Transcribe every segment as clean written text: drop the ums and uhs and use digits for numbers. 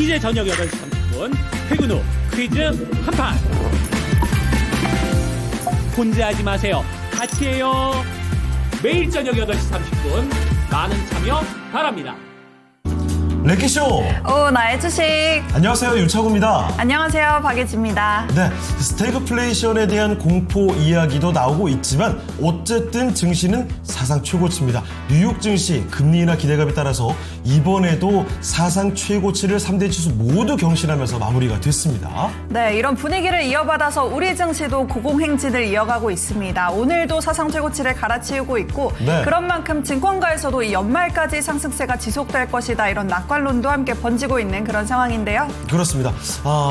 이제 저녁 8시 30분 퇴근 후 퀴즈 한판. 혼자 하지 마세요. 같이 해요. 매일 저녁 8시 30분 많은 참여 바랍니다. 래키쇼! 오, 나의 주식. 안녕하세요, 윤창호입니다. 안녕하세요, 박예지입니다. 네, 스태그플레이션에 대한 공포 이야기도 나오고 있지만 어쨌든 증시는 사상 최고치입니다. 뉴욕 증시 금리 인하 기대감에 따라서 이번에도 사상 최고치를 3대 지수 모두 경신하면서 마무리가 됐습니다. 네, 이런 분위기를 이어받아서 우리 증시도 고공행진을 이어가고 있습니다. 오늘도 사상 최고치를 갈아치우고 있고 네. 그런 만큼 증권가에서도 이 연말까지 상승세가 지속될 것이다. 이런 낙관론도 함께 번지고 있는 그런 상황인데요. 그렇습니다.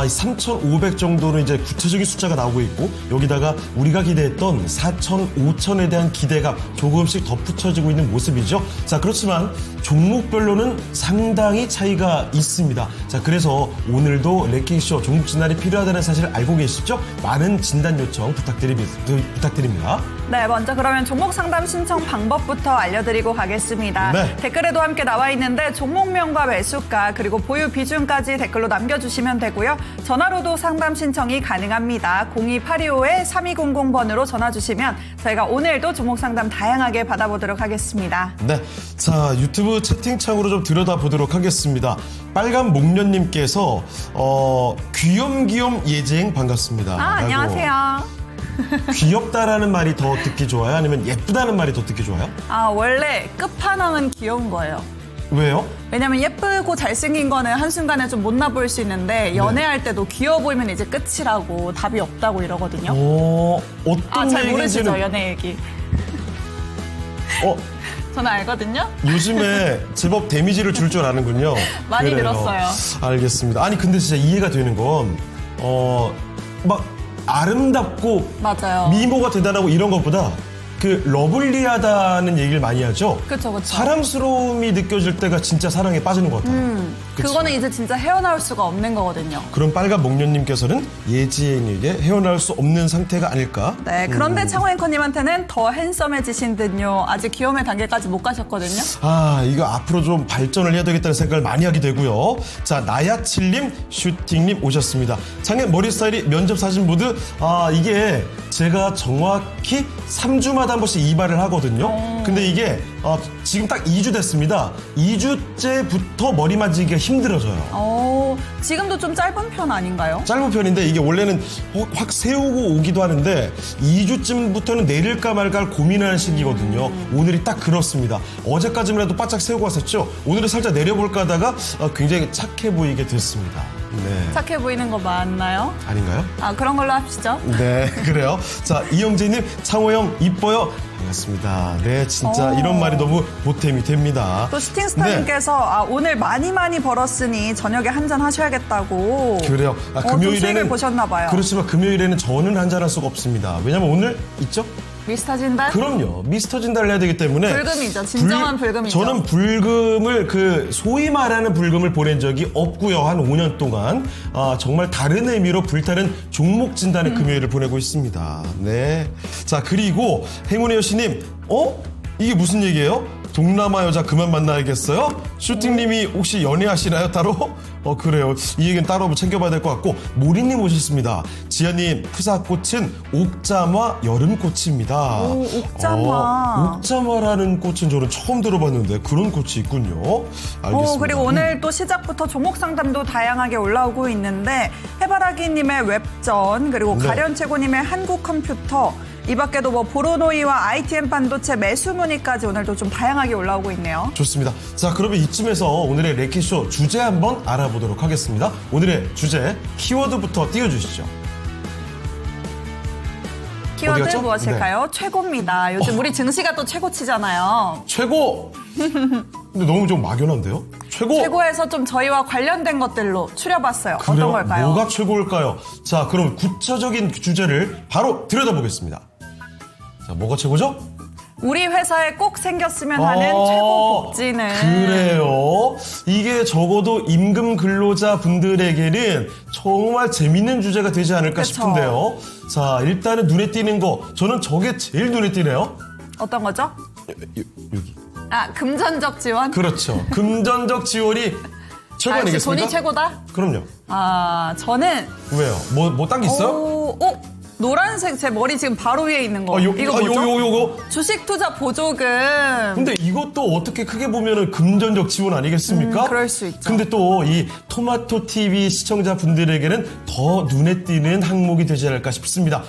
3,500 정도는 이제 구체적인 숫자가 나오고 있고 여기다가 우리가 기대했던 4,000, 5,000에 대한 기대가 조금씩 덧붙여지고 있는 모습이죠. 자, 그렇지만 종목별로는 상당히 차이가 있습니다. 자, 그래서 오늘도 래킹쇼 종목 진단이 필요하다는 사실을 알고 계시죠? 많은 진단 요청 부탁드립니다. 네, 먼저 그러면 종목 상담 신청 방법부터 알려드리고 가겠습니다. 네. 댓글에도 함께 나와 있는데 종목명과 매수가 그리고 보유 비중까지 댓글로 남겨주시면 되고요. 전화로도 상담 신청이 가능합니다. 02825-3200번으로 전화 주시면 저희가 오늘도 종목 상담 다양하게 받아보도록 하겠습니다. 네, 자 유튜브 채팅창으로 좀 들여다보도록 하겠습니다. 빨간 목련님께서 귀염귀염 예지행 반갑습니다. 안녕하세요. 귀엽다라는 말이 더 듣기 좋아요? 아니면 예쁘다는 말이 더 듣기 좋아요? 원래 끝판왕은 귀여운 거예요. 왜요? 왜냐면 예쁘고 잘생긴 거는 한순간에 좀 못나 보일 수 있는데 연애할 때도 귀여워 보이면 이제 끝이라고 답이 없다고 이러거든요. 어떤 잘 얘기인지는- 모르시죠, 연애 얘기. 어, 저는 알거든요. 요즘에 제법 데미지를 줄 줄 아는군요. 많이 그래요. 늘었어요. 알겠습니다. 아니 근데 진짜 이해가 되는 건 막 아름답고 맞아요. 미모가 대단하고 이런 것보다 그 러블리하다는 얘기를 많이 하죠. 그쵸, 그쵸. 사랑스러움이 느껴질 때가 진짜 사랑에 빠지는 것 같아요. 그치? 그거는 이제 진짜 헤어나올 수가 없는 거거든요. 그럼 빨간 목련님께서는 예지행에게 헤어나올 수 없는 상태가 아닐까? 네, 그런데 창호 앵커님한테는 더 핸섬해지신 듯요. 아직 귀여움의 단계까지 못 가셨거든요. 이거 앞으로 좀 발전을 해야 되겠다는 생각을 많이 하게 되고요. 자, 나야칠님, 슈팅님 오셨습니다. 창의 머리 스타일이 면접 사진 모드, 이게 제가 정확히 3주마다 한 번씩 이발을 하거든요. 근데 이게 지금 딱 2주 됐습니다. 2주째부터 머리 만지기가 힘들어져요. 지금도 좀 짧은 편 아닌가요? 짧은 편인데 이게 원래는 확 세우고 오기도 하는데 2주쯤부터는 내릴까 말까 고민하는 시기거든요. 오늘이 딱 그렇습니다. 어제까지만 해도 바짝 세우고 왔었죠. 오늘은 살짝 내려볼까 하다가 굉장히 착해 보이게 됐습니다. 네. 착해 보이는 거 맞나요? 아닌가요? 그런 걸로 합시죠. 네, 그래요. 자, 이영재님, 창호형 이뻐요. 반갑습니다. 네, 진짜 이런 말이 너무 보탬이 됩니다. 또 슈팅스타님께서 오늘 많이 벌었으니 저녁에 한잔 하셔야겠다고. 그래요. 좀 수익을 보셨나 봐요. 그렇지만 금요일에는 저는 한잔할 수가 없습니다. 왜냐면 오늘 있죠? 미스터 진단? 그럼요. 미스터 진단을 해야 되기 때문에 불금이죠. 진정한 불금이죠. 저는 불금을 소위 말하는 불금을 보낸 적이 없고요. 한 5년 동안 정말 다른 의미로 불타는 종목 진단의 금요일을 보내고 있습니다. 네. 자, 그리고 행운의 여신님, 이게 무슨 얘기예요? 동남아 여자 그만 만나야겠어요? 슈팅님이 혹시 연애하시나요, 따로? 그래요. 이 얘기는 따로 한번 챙겨봐야 될 것 같고, 모리님 오셨습니다. 지아님, 프사꽃은 옥자마 여름꽃입니다. 옥자마. 옥자마라는 꽃은 저는 처음 들어봤는데 그런 꽃이 있군요. 알겠습니다. 그리고 오늘 또 시작부터 종목 상담도 다양하게 올라오고 있는데 해바라기님의 웹전 그리고 네. 가련최고님의 한국컴퓨터 이 밖에도 보로노이와 ITM 반도체 매수 문의까지 오늘도 좀 다양하게 올라오고 있네요. 좋습니다. 자, 그러면 이쯤에서 오늘의 래키쇼 주제 한번 알아보도록 하겠습니다. 오늘의 주제 키워드부터 띄워주시죠. 키워드 어디 갔죠? 무엇일까요? 최고입니다. 요즘 우리 증시가 또 최고치잖아요. 최고! 근데 너무 좀 막연한데요? 최고에서 좀 저희와 관련된 것들로 추려봤어요. 그래요? 어떤 걸까요? 뭐가 최고일까요? 자, 그럼 구체적인 주제를 바로 들여다보겠습니다. 자, 뭐가 최고죠? 우리 회사에 꼭 생겼으면 하는 최고 복지는 그래요. 이게 적어도 임금 근로자 분들에게는 정말 재밌는 주제가 되지 않을까 그쵸. 싶은데요. 자, 일단은 눈에 띄는 거, 저는 저게 제일 눈에 띄네요. 어떤 거죠? 여기. 금전적 지원? 그렇죠. 금전적 지원이 최고 역시 아니겠습니까? 돈이 최고다? 그럼요. 저는 왜요? 뭐 딴 게 있어요? 노란색 제 머리 지금 바로 위에 있는 거. 이거 뭐죠? 요거. 주식 투자 보조금. 근데 이것도 어떻게 크게 보면은 금전적 지원 아니겠습니까? 그럴 수 있죠. 근데 또 이 토마토 TV 시청자분들에게는 더 눈에 띄는 항목이 되지 않을까 싶습니다.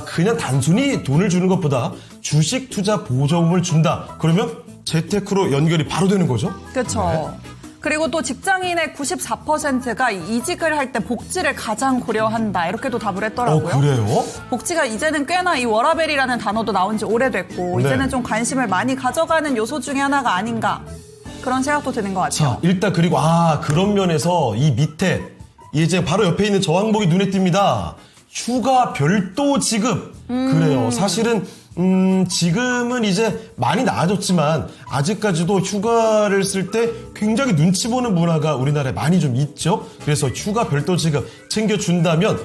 그냥 단순히 돈을 주는 것보다 주식 투자 보조금을 준다. 그러면 재테크로 연결이 바로 되는 거죠? 그렇죠. 그리고 또 직장인의 94%가 이직을 할 때 복지를 가장 고려한다. 이렇게도 답을 했더라고요. 그래요? 복지가 이제는 꽤나 이 워라밸이라는 단어도 나온 지 오래됐고 네. 이제는 좀 관심을 많이 가져가는 요소 중에 하나가 아닌가. 그런 생각도 드는 것 같아요. 자, 일단 그리고 그런 면에서 이 밑에 이제 바로 옆에 있는 저 항목이 눈에 띕니다. 휴가 별도 지급. 그래요. 사실은 지금은 이제 많이 나아졌지만 아직까지도 휴가를 쓸 때 굉장히 눈치 보는 문화가 우리나라에 많이 좀 있죠. 그래서 휴가 별도 지급 챙겨준다면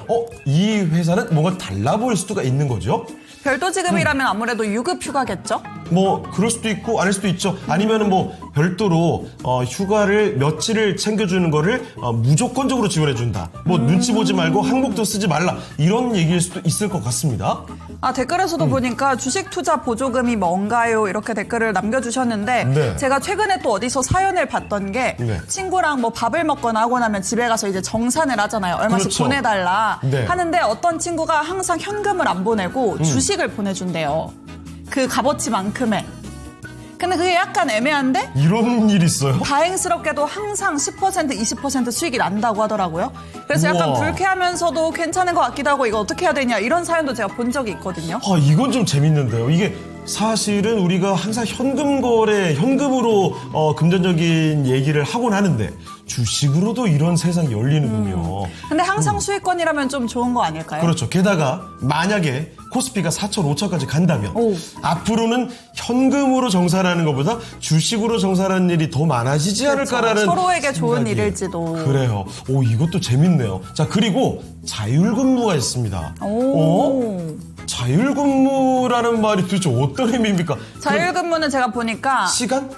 이 회사는 뭔가 달라 보일 수가 있는 거죠. 별도 지급이라면 아무래도 유급 휴가겠죠? 뭐 그럴 수도 있고 아닐 수도 있죠. 아니면은 뭐 별도로 휴가를 며칠을 챙겨주는 거를 무조건적으로 지원해준다. 뭐 눈치 보지 말고 항목도 쓰지 말라. 이런 얘기일 수도 있을 것 같습니다. 댓글에서도 보니까 주식 투자 보조금이 뭔가요? 이렇게 댓글을 남겨주셨는데 네. 제가 최근에 또 어디서 사연을 봤던 게 네. 친구랑 뭐 밥을 먹거나 하고 나면 집에 가서 이제 정산을 하잖아요. 얼마씩 그렇죠. 보내달라 네. 하는데 어떤 친구가 항상 현금을 안 보내고 주식을 보내준대요. 그 값어치만큼의. 근데 그게 약간 애매한데 이런 일 있어요? 다행스럽게도 항상 10% 20% 수익이 난다고 하더라고요. 그래서 약간 우와. 불쾌하면서도 괜찮은 것 같기도 하고 이거 어떻게 해야 되냐 이런 사연도 제가 본 적이 있거든요. 이건 좀 재밌는데요. 이게 사실은 우리가 항상 현금 거래, 현금으로 금전적인 얘기를 하곤 하는데 주식으로도 이런 세상이 열리는군요. 근데 항상 수익권이라면 좀 좋은 거 아닐까요? 그렇죠. 게다가 만약에 코스피가 4천, 5천까지 간다면 앞으로는 현금으로 정산하는 것보다 주식으로 정산하는 일이 더 많아지지 않을까라는 서로에게 좋은 생각이. 일일지도. 그래요. 이것도 재밌네요. 자, 그리고 자율근무가 있습니다. 자율근무라는 말이 도대체 어떤 의미입니까? 자율근무는 제가 보니까 시간?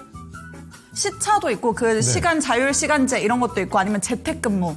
시차도 있고 그 시간 자율 시간제 이런 것도 있고 아니면 재택근무.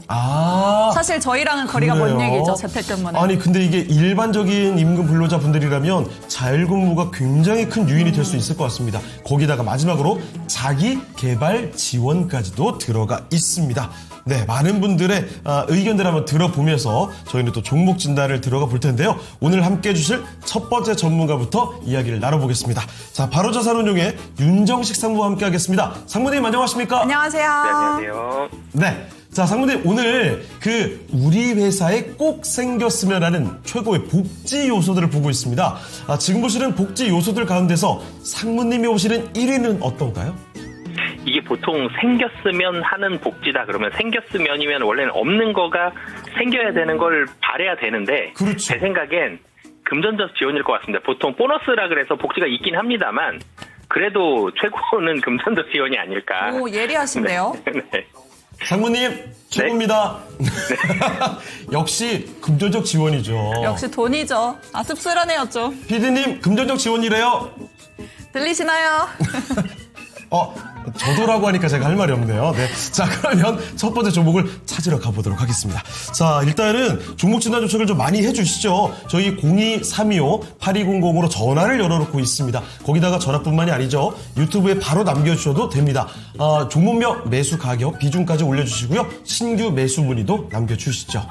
사실 저희랑은 거리가 먼 그래요? 얘기죠. 재택근무는. 아니 근데 이게 일반적인 임금 근로자 분들이라면 자율근무가 굉장히 큰 유인이 될 수 있을 것 같습니다. 거기다가 마지막으로 자기 개발 지원까지도 들어가 있습니다. 네, 많은 분들의 의견들 한번 들어보면서 저희는 또 종목 진단을 들어가 볼 텐데요. 오늘 함께 해주실 첫 번째 전문가부터 이야기를 나눠보겠습니다. 자, 바로자산운용의 윤정식 상무와 함께 하겠습니다. 상무님 안녕하십니까? 안녕하세요. 네, 안녕하세요. 네. 자, 상무님 오늘 우리 회사에 꼭 생겼으면 하는 최고의 복지 요소들을 보고 있습니다. 지금 보시는 복지 요소들 가운데서 상무님이 보시는 1위는 어떤가요? 이게 보통 생겼으면 하는 복지다 그러면 생겼으면이면 원래는 없는 거가 생겨야 되는 걸 바래야 되는데 그렇죠. 제 생각엔 금전적 지원일 것 같습니다. 보통 보너스라 그래서 복지가 있긴 합니다만 그래도 최고는 금전적 지원이 아닐까. 오, 예리하신데요. 네. 상무님 최고입니다. 역시 금전적 지원이죠. 역시 돈이죠. 씁쓸하네요 좀. PD님 금전적 지원이래요. 들리시나요? 저도라고 하니까 제가 할 말이 없네요. 네. 자, 그러면 첫 번째 종목을 찾으러 가보도록 하겠습니다. 자, 일단은 종목 진단 요청을 좀 많이 해주시죠. 저희 02-325-8200으로 전화를 열어놓고 있습니다. 거기다가 전화뿐만이 아니죠. 유튜브에 바로 남겨주셔도 됩니다. 종목명, 매수 가격, 비중까지 올려주시고요. 신규 매수 문의도 남겨주시죠.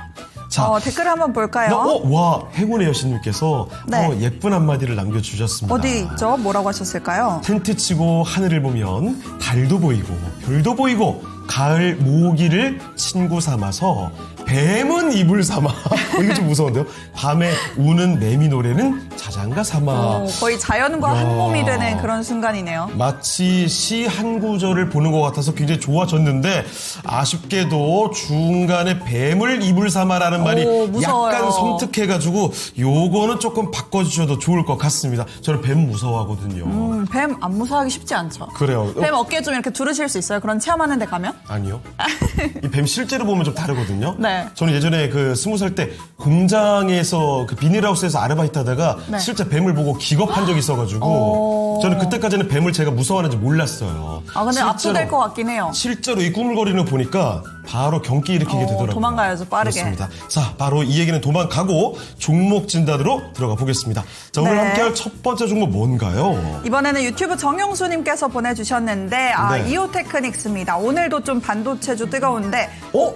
자, 댓글 한번 볼까요? 와, 행운의 여신님께서 네. 예쁜 한마디를 남겨주셨습니다. 어디 있죠? 뭐라고 하셨을까요? 텐트 치고 하늘을 보면 달도 보이고 별도 보이고 가을 모기를 친구 삼아서 뱀은 이불 삼아. 이거 좀 무서운데요? 밤에 우는 매미 노래는 자장가 삼아. 거의 자연과 야. 한 몸이 되는 그런 순간이네요. 마치 시 한 구절을 보는 것 같아서 굉장히 좋아졌는데 아쉽게도 중간에 뱀을 이불 삼아라는 말이 무서워요. 약간 섬뜩해가지고 요거는 조금 바꿔주셔도 좋을 것 같습니다. 저는 뱀 무서워하거든요. 뱀 안 무서워하기 쉽지 않죠. 그래요. 뱀 어깨 좀 이렇게 두르실 수 있어요? 그런 체험하는 데 가면? 아니요. 이 뱀 실제로 보면 좀 다르거든요. 네. 저는 예전에 20살 때 공장에서 비닐하우스에서 아르바이트 하다가 네. 실제 뱀을 보고 기겁한 적이 있어가지고 저는 그때까지는 뱀을 제가 무서워하는지 몰랐어요. 아, 근데 압도될 것 같긴 해요. 실제로 이 꾸물거리는 거 보니까 바로 경기 일으키게 되더라고요. 도망가야죠, 빠르게. 그렇습니다. 자, 바로 이 얘기는 도망가고 종목 진단으로 들어가 보겠습니다. 자, 오늘 네. 함께할 첫 번째 종목 뭔가요? 이번에는 유튜브 정용수님께서 보내주셨는데 네. 이오테크닉스입니다. 오늘도 좀 반도체주 뜨거운데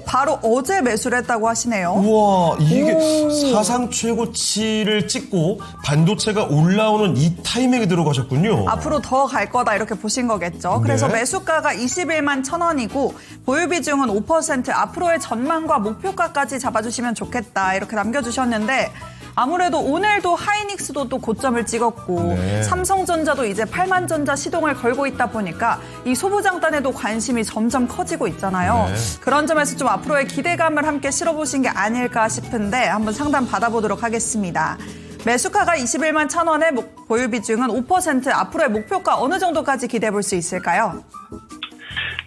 바로 어제 매수를 했다고 하시네요. 우와, 이게 오. 사상 최고치를 찍고 반도체가 올라오는 이 타이밍에 들어가셨군요. 앞으로 더 갈 거다 이렇게 보신 거겠죠. 그래서 네. 매수가가 21만 1,000원이고 보유 비중은 5%, 앞으로의 전망과 목표가까지 잡아주시면 좋겠다 이렇게 남겨주셨는데 아무래도 오늘도 하이닉스도 또 고점을 찍었고 네. 삼성전자도 이제 8만 전자 시동을 걸고 있다 보니까 이 소부장단에도 관심이 점점 커지고 있잖아요. 네. 그런 점에서 좀 앞으로의 기대감을 함께 실어보신 게 아닐까 싶은데 한번 상담 받아보도록 하겠습니다. 매수가가 21만 1,000원에 보유 비중은 5%, 앞으로의 목표가 어느 정도까지 기대해 볼 수 있을까요?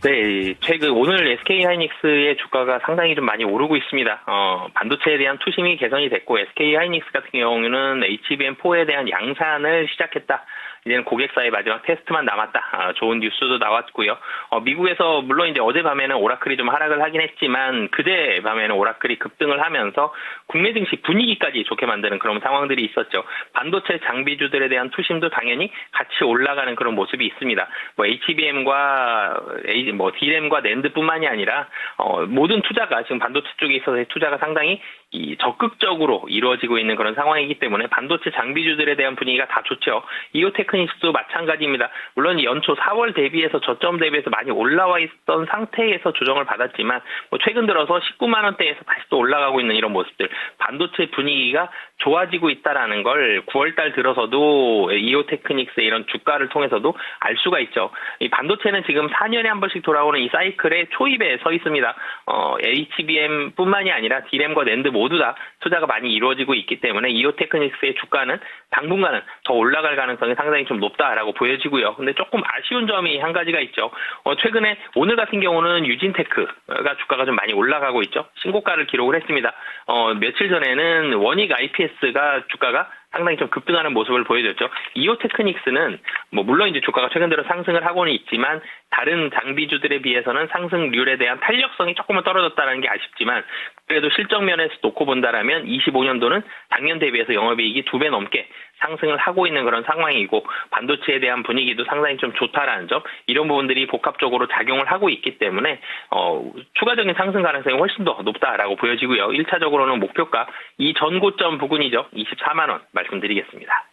네, 최근 오늘 SK 하이닉스의 주가가 상당히 좀 많이 오르고 있습니다. 반도체에 대한 투심이 개선이 됐고 SK 하이닉스 같은 경우는 HBM4에 대한 양산을 시작했다. 이제는 고객사의 마지막 테스트만 남았다. 좋은 뉴스도 나왔고요. 미국에서 물론 이제 어젯밤에는 오라클이 좀 하락을 하긴 했지만 그제밤에는 오라클이 급등을 하면서 국내 증시 분위기까지 좋게 만드는 그런 상황들이 있었죠. 반도체 장비주들에 대한 투심도 당연히 같이 올라가는 그런 모습이 있습니다. HBM과 DRAM과 낸드뿐만이 아니라 모든 투자가 지금 반도체 쪽에 있어서의 투자가 상당히 적극적으로 이루어지고 있는 그런 상황이기 때문에 반도체 장비주들에 대한 분위기가 다 좋죠. 이오테크닉스도 마찬가지입니다. 물론 연초 4월 대비해서 저점 대비해서 많이 올라와 있던 상태에서 조정을 받았지만 최근 들어서 19만 원대에서 다시 또 올라가고 있는 이런 모습들, 반도체 분위기가 좋아지고 있다라는 걸 9월달 들어서도 이오테크닉스의 이런 주가를 통해서도 알 수가 있죠. 이 반도체는 지금 4년에 한 번씩 돌아오는 이 사이클의 초입에 서 있습니다. HBM뿐만이 아니라 DRAM과 낸드 모두 다 투자가 많이 이루어지고 있기 때문에 이오테크닉스의 주가는 당분간은 더 올라갈 가능성이 상당히 좀 높다라고 보여지고요. 근데 조금 아쉬운 점이 한 가지가 있죠. 최근에 오늘 같은 경우는 유진테크가 주가가 좀 많이 올라가고 있죠. 신고가를 기록을 했습니다. 며칠 전에는 원익 IPS가 주가가 상당히 좀 급등하는 모습을 보여줬죠. 이오테크닉스는 물론 이제 주가가 최근 들어 상승을 하고는 있지만 다른 장비주들에 비해서는 상승률에 대한 탄력성이 조금은 떨어졌다는 게 아쉽지만 그래도 실적 면에서 놓고 본다라면 25년도는 작년 대비해서 영업이익이 2배 넘게 상승을 하고 있는 그런 상황이고 반도체에 대한 분위기도 상당히 좀 좋다라는 점, 이런 부분들이 복합적으로 작용을 하고 있기 때문에 추가적인 상승 가능성이 훨씬 더 높다라고 보여지고요. 1차적으로는 목표가 이 전고점 부근이죠. 24만 원 말씀드리겠습니다.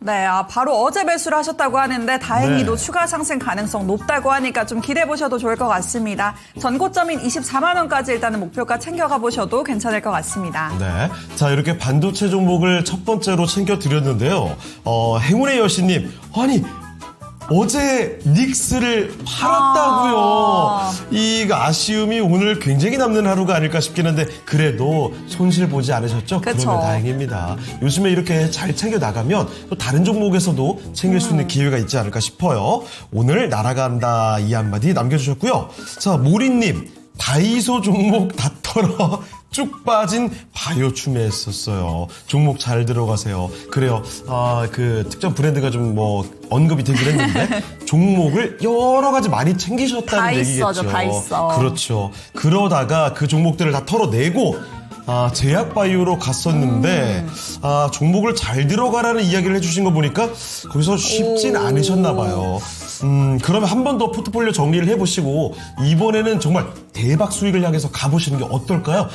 네, 바로 어제 매수를 하셨다고 하는데 다행히도 네. 추가 상승 가능성 높다고 하니까 좀 기대해 보셔도 좋을 것 같습니다. 전고점인 24만 원까지 일단은 목표가 챙겨가 보셔도 괜찮을 것 같습니다. 네. 자, 이렇게 반도체 종목을 첫 번째로 챙겨드렸는데요. 행운의 여신님, 아니, 어제 닉스를 팔았다고요. 이 아쉬움이 오늘 굉장히 남는 하루가 아닐까 싶긴 한데 그래도 손실 보지 않으셨죠? 그쵸. 그러면 다행입니다. 요즘에 이렇게 잘 챙겨 나가면 또 다른 종목에서도 챙길 수 있는 기회가 있지 않을까 싶어요. 오늘 날아간다 이 한마디 남겨주셨고요. 자, 모리님, 다이소 종목 다 털어 쭉 빠진 바이오 추매했었어요. 종목 잘 들어가세요. 그래요. 그 특정 브랜드가 좀 언급이 되긴 했는데 종목을 여러 가지 많이 챙기셨다는 다 얘기겠죠. 있어죠, 다 있어. 그렇죠. 그러다가 그 종목들을 다 털어내고 제약바이오로 갔었는데 종목을 잘 들어가라는 이야기를 해주신 거 보니까 거기서 쉽진 않으셨나 봐요. 그러면 한 번 더 포트폴리오 정리를 해보시고 이번에는 정말 대박 수익을 향해서 가보시는 게 어떨까요?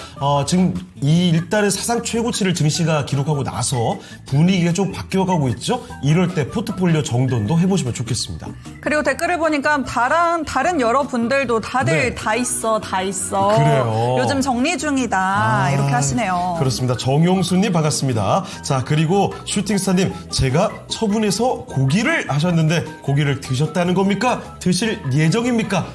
지금 이 일단은 사상 최고치를 증시가 기록하고 나서 분위기가 좀 바뀌어가고 있죠? 이럴 때 포트폴리오 정돈도 해보시면 좋겠습니다. 그리고 댓글을 보니까 다른 여러분들도 다들 네. 다 있어. 그래요. 요즘 정리 중이다. 이렇게 하시네요. 그렇습니다. 정용수님 반갑습니다. 자, 그리고 슈팅스타님, 제가 처분해서 고기를 하셨는데 고기를 드셨다는 겁니까? 드실 예정입니까?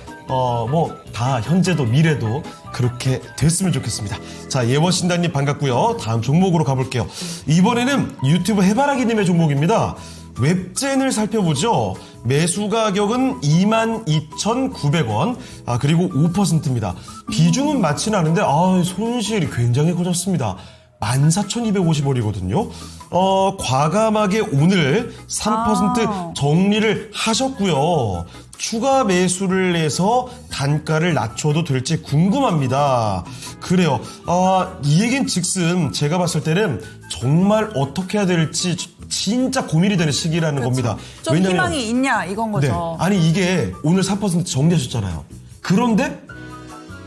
다 현재도 미래도 그렇게 됐으면 좋겠습니다. 자, 예원신다님 반갑고요. 다음 종목으로 가볼게요. 이번에는 유튜브 해바라기님의 종목입니다. 웹젠을 살펴보죠. 매수 가격은 22,900원, 그리고 5%입니다. 비중은 많지는 않은데 손실이 굉장히 커졌습니다. 14,250원이거든요. 과감하게 오늘 3% 정리를 하셨고요. 추가 매수를 해서 단가를 낮춰도 될지 궁금합니다. 그래요. 이 얘기는 즉슨 제가 봤을 때는 정말 어떻게 해야 될지 진짜 고민이 되는 시기라는 겁니다. 좀 희망이 있냐 이건 거죠. 네. 아니 이게 오늘 3% 정리하셨잖아요. 그런데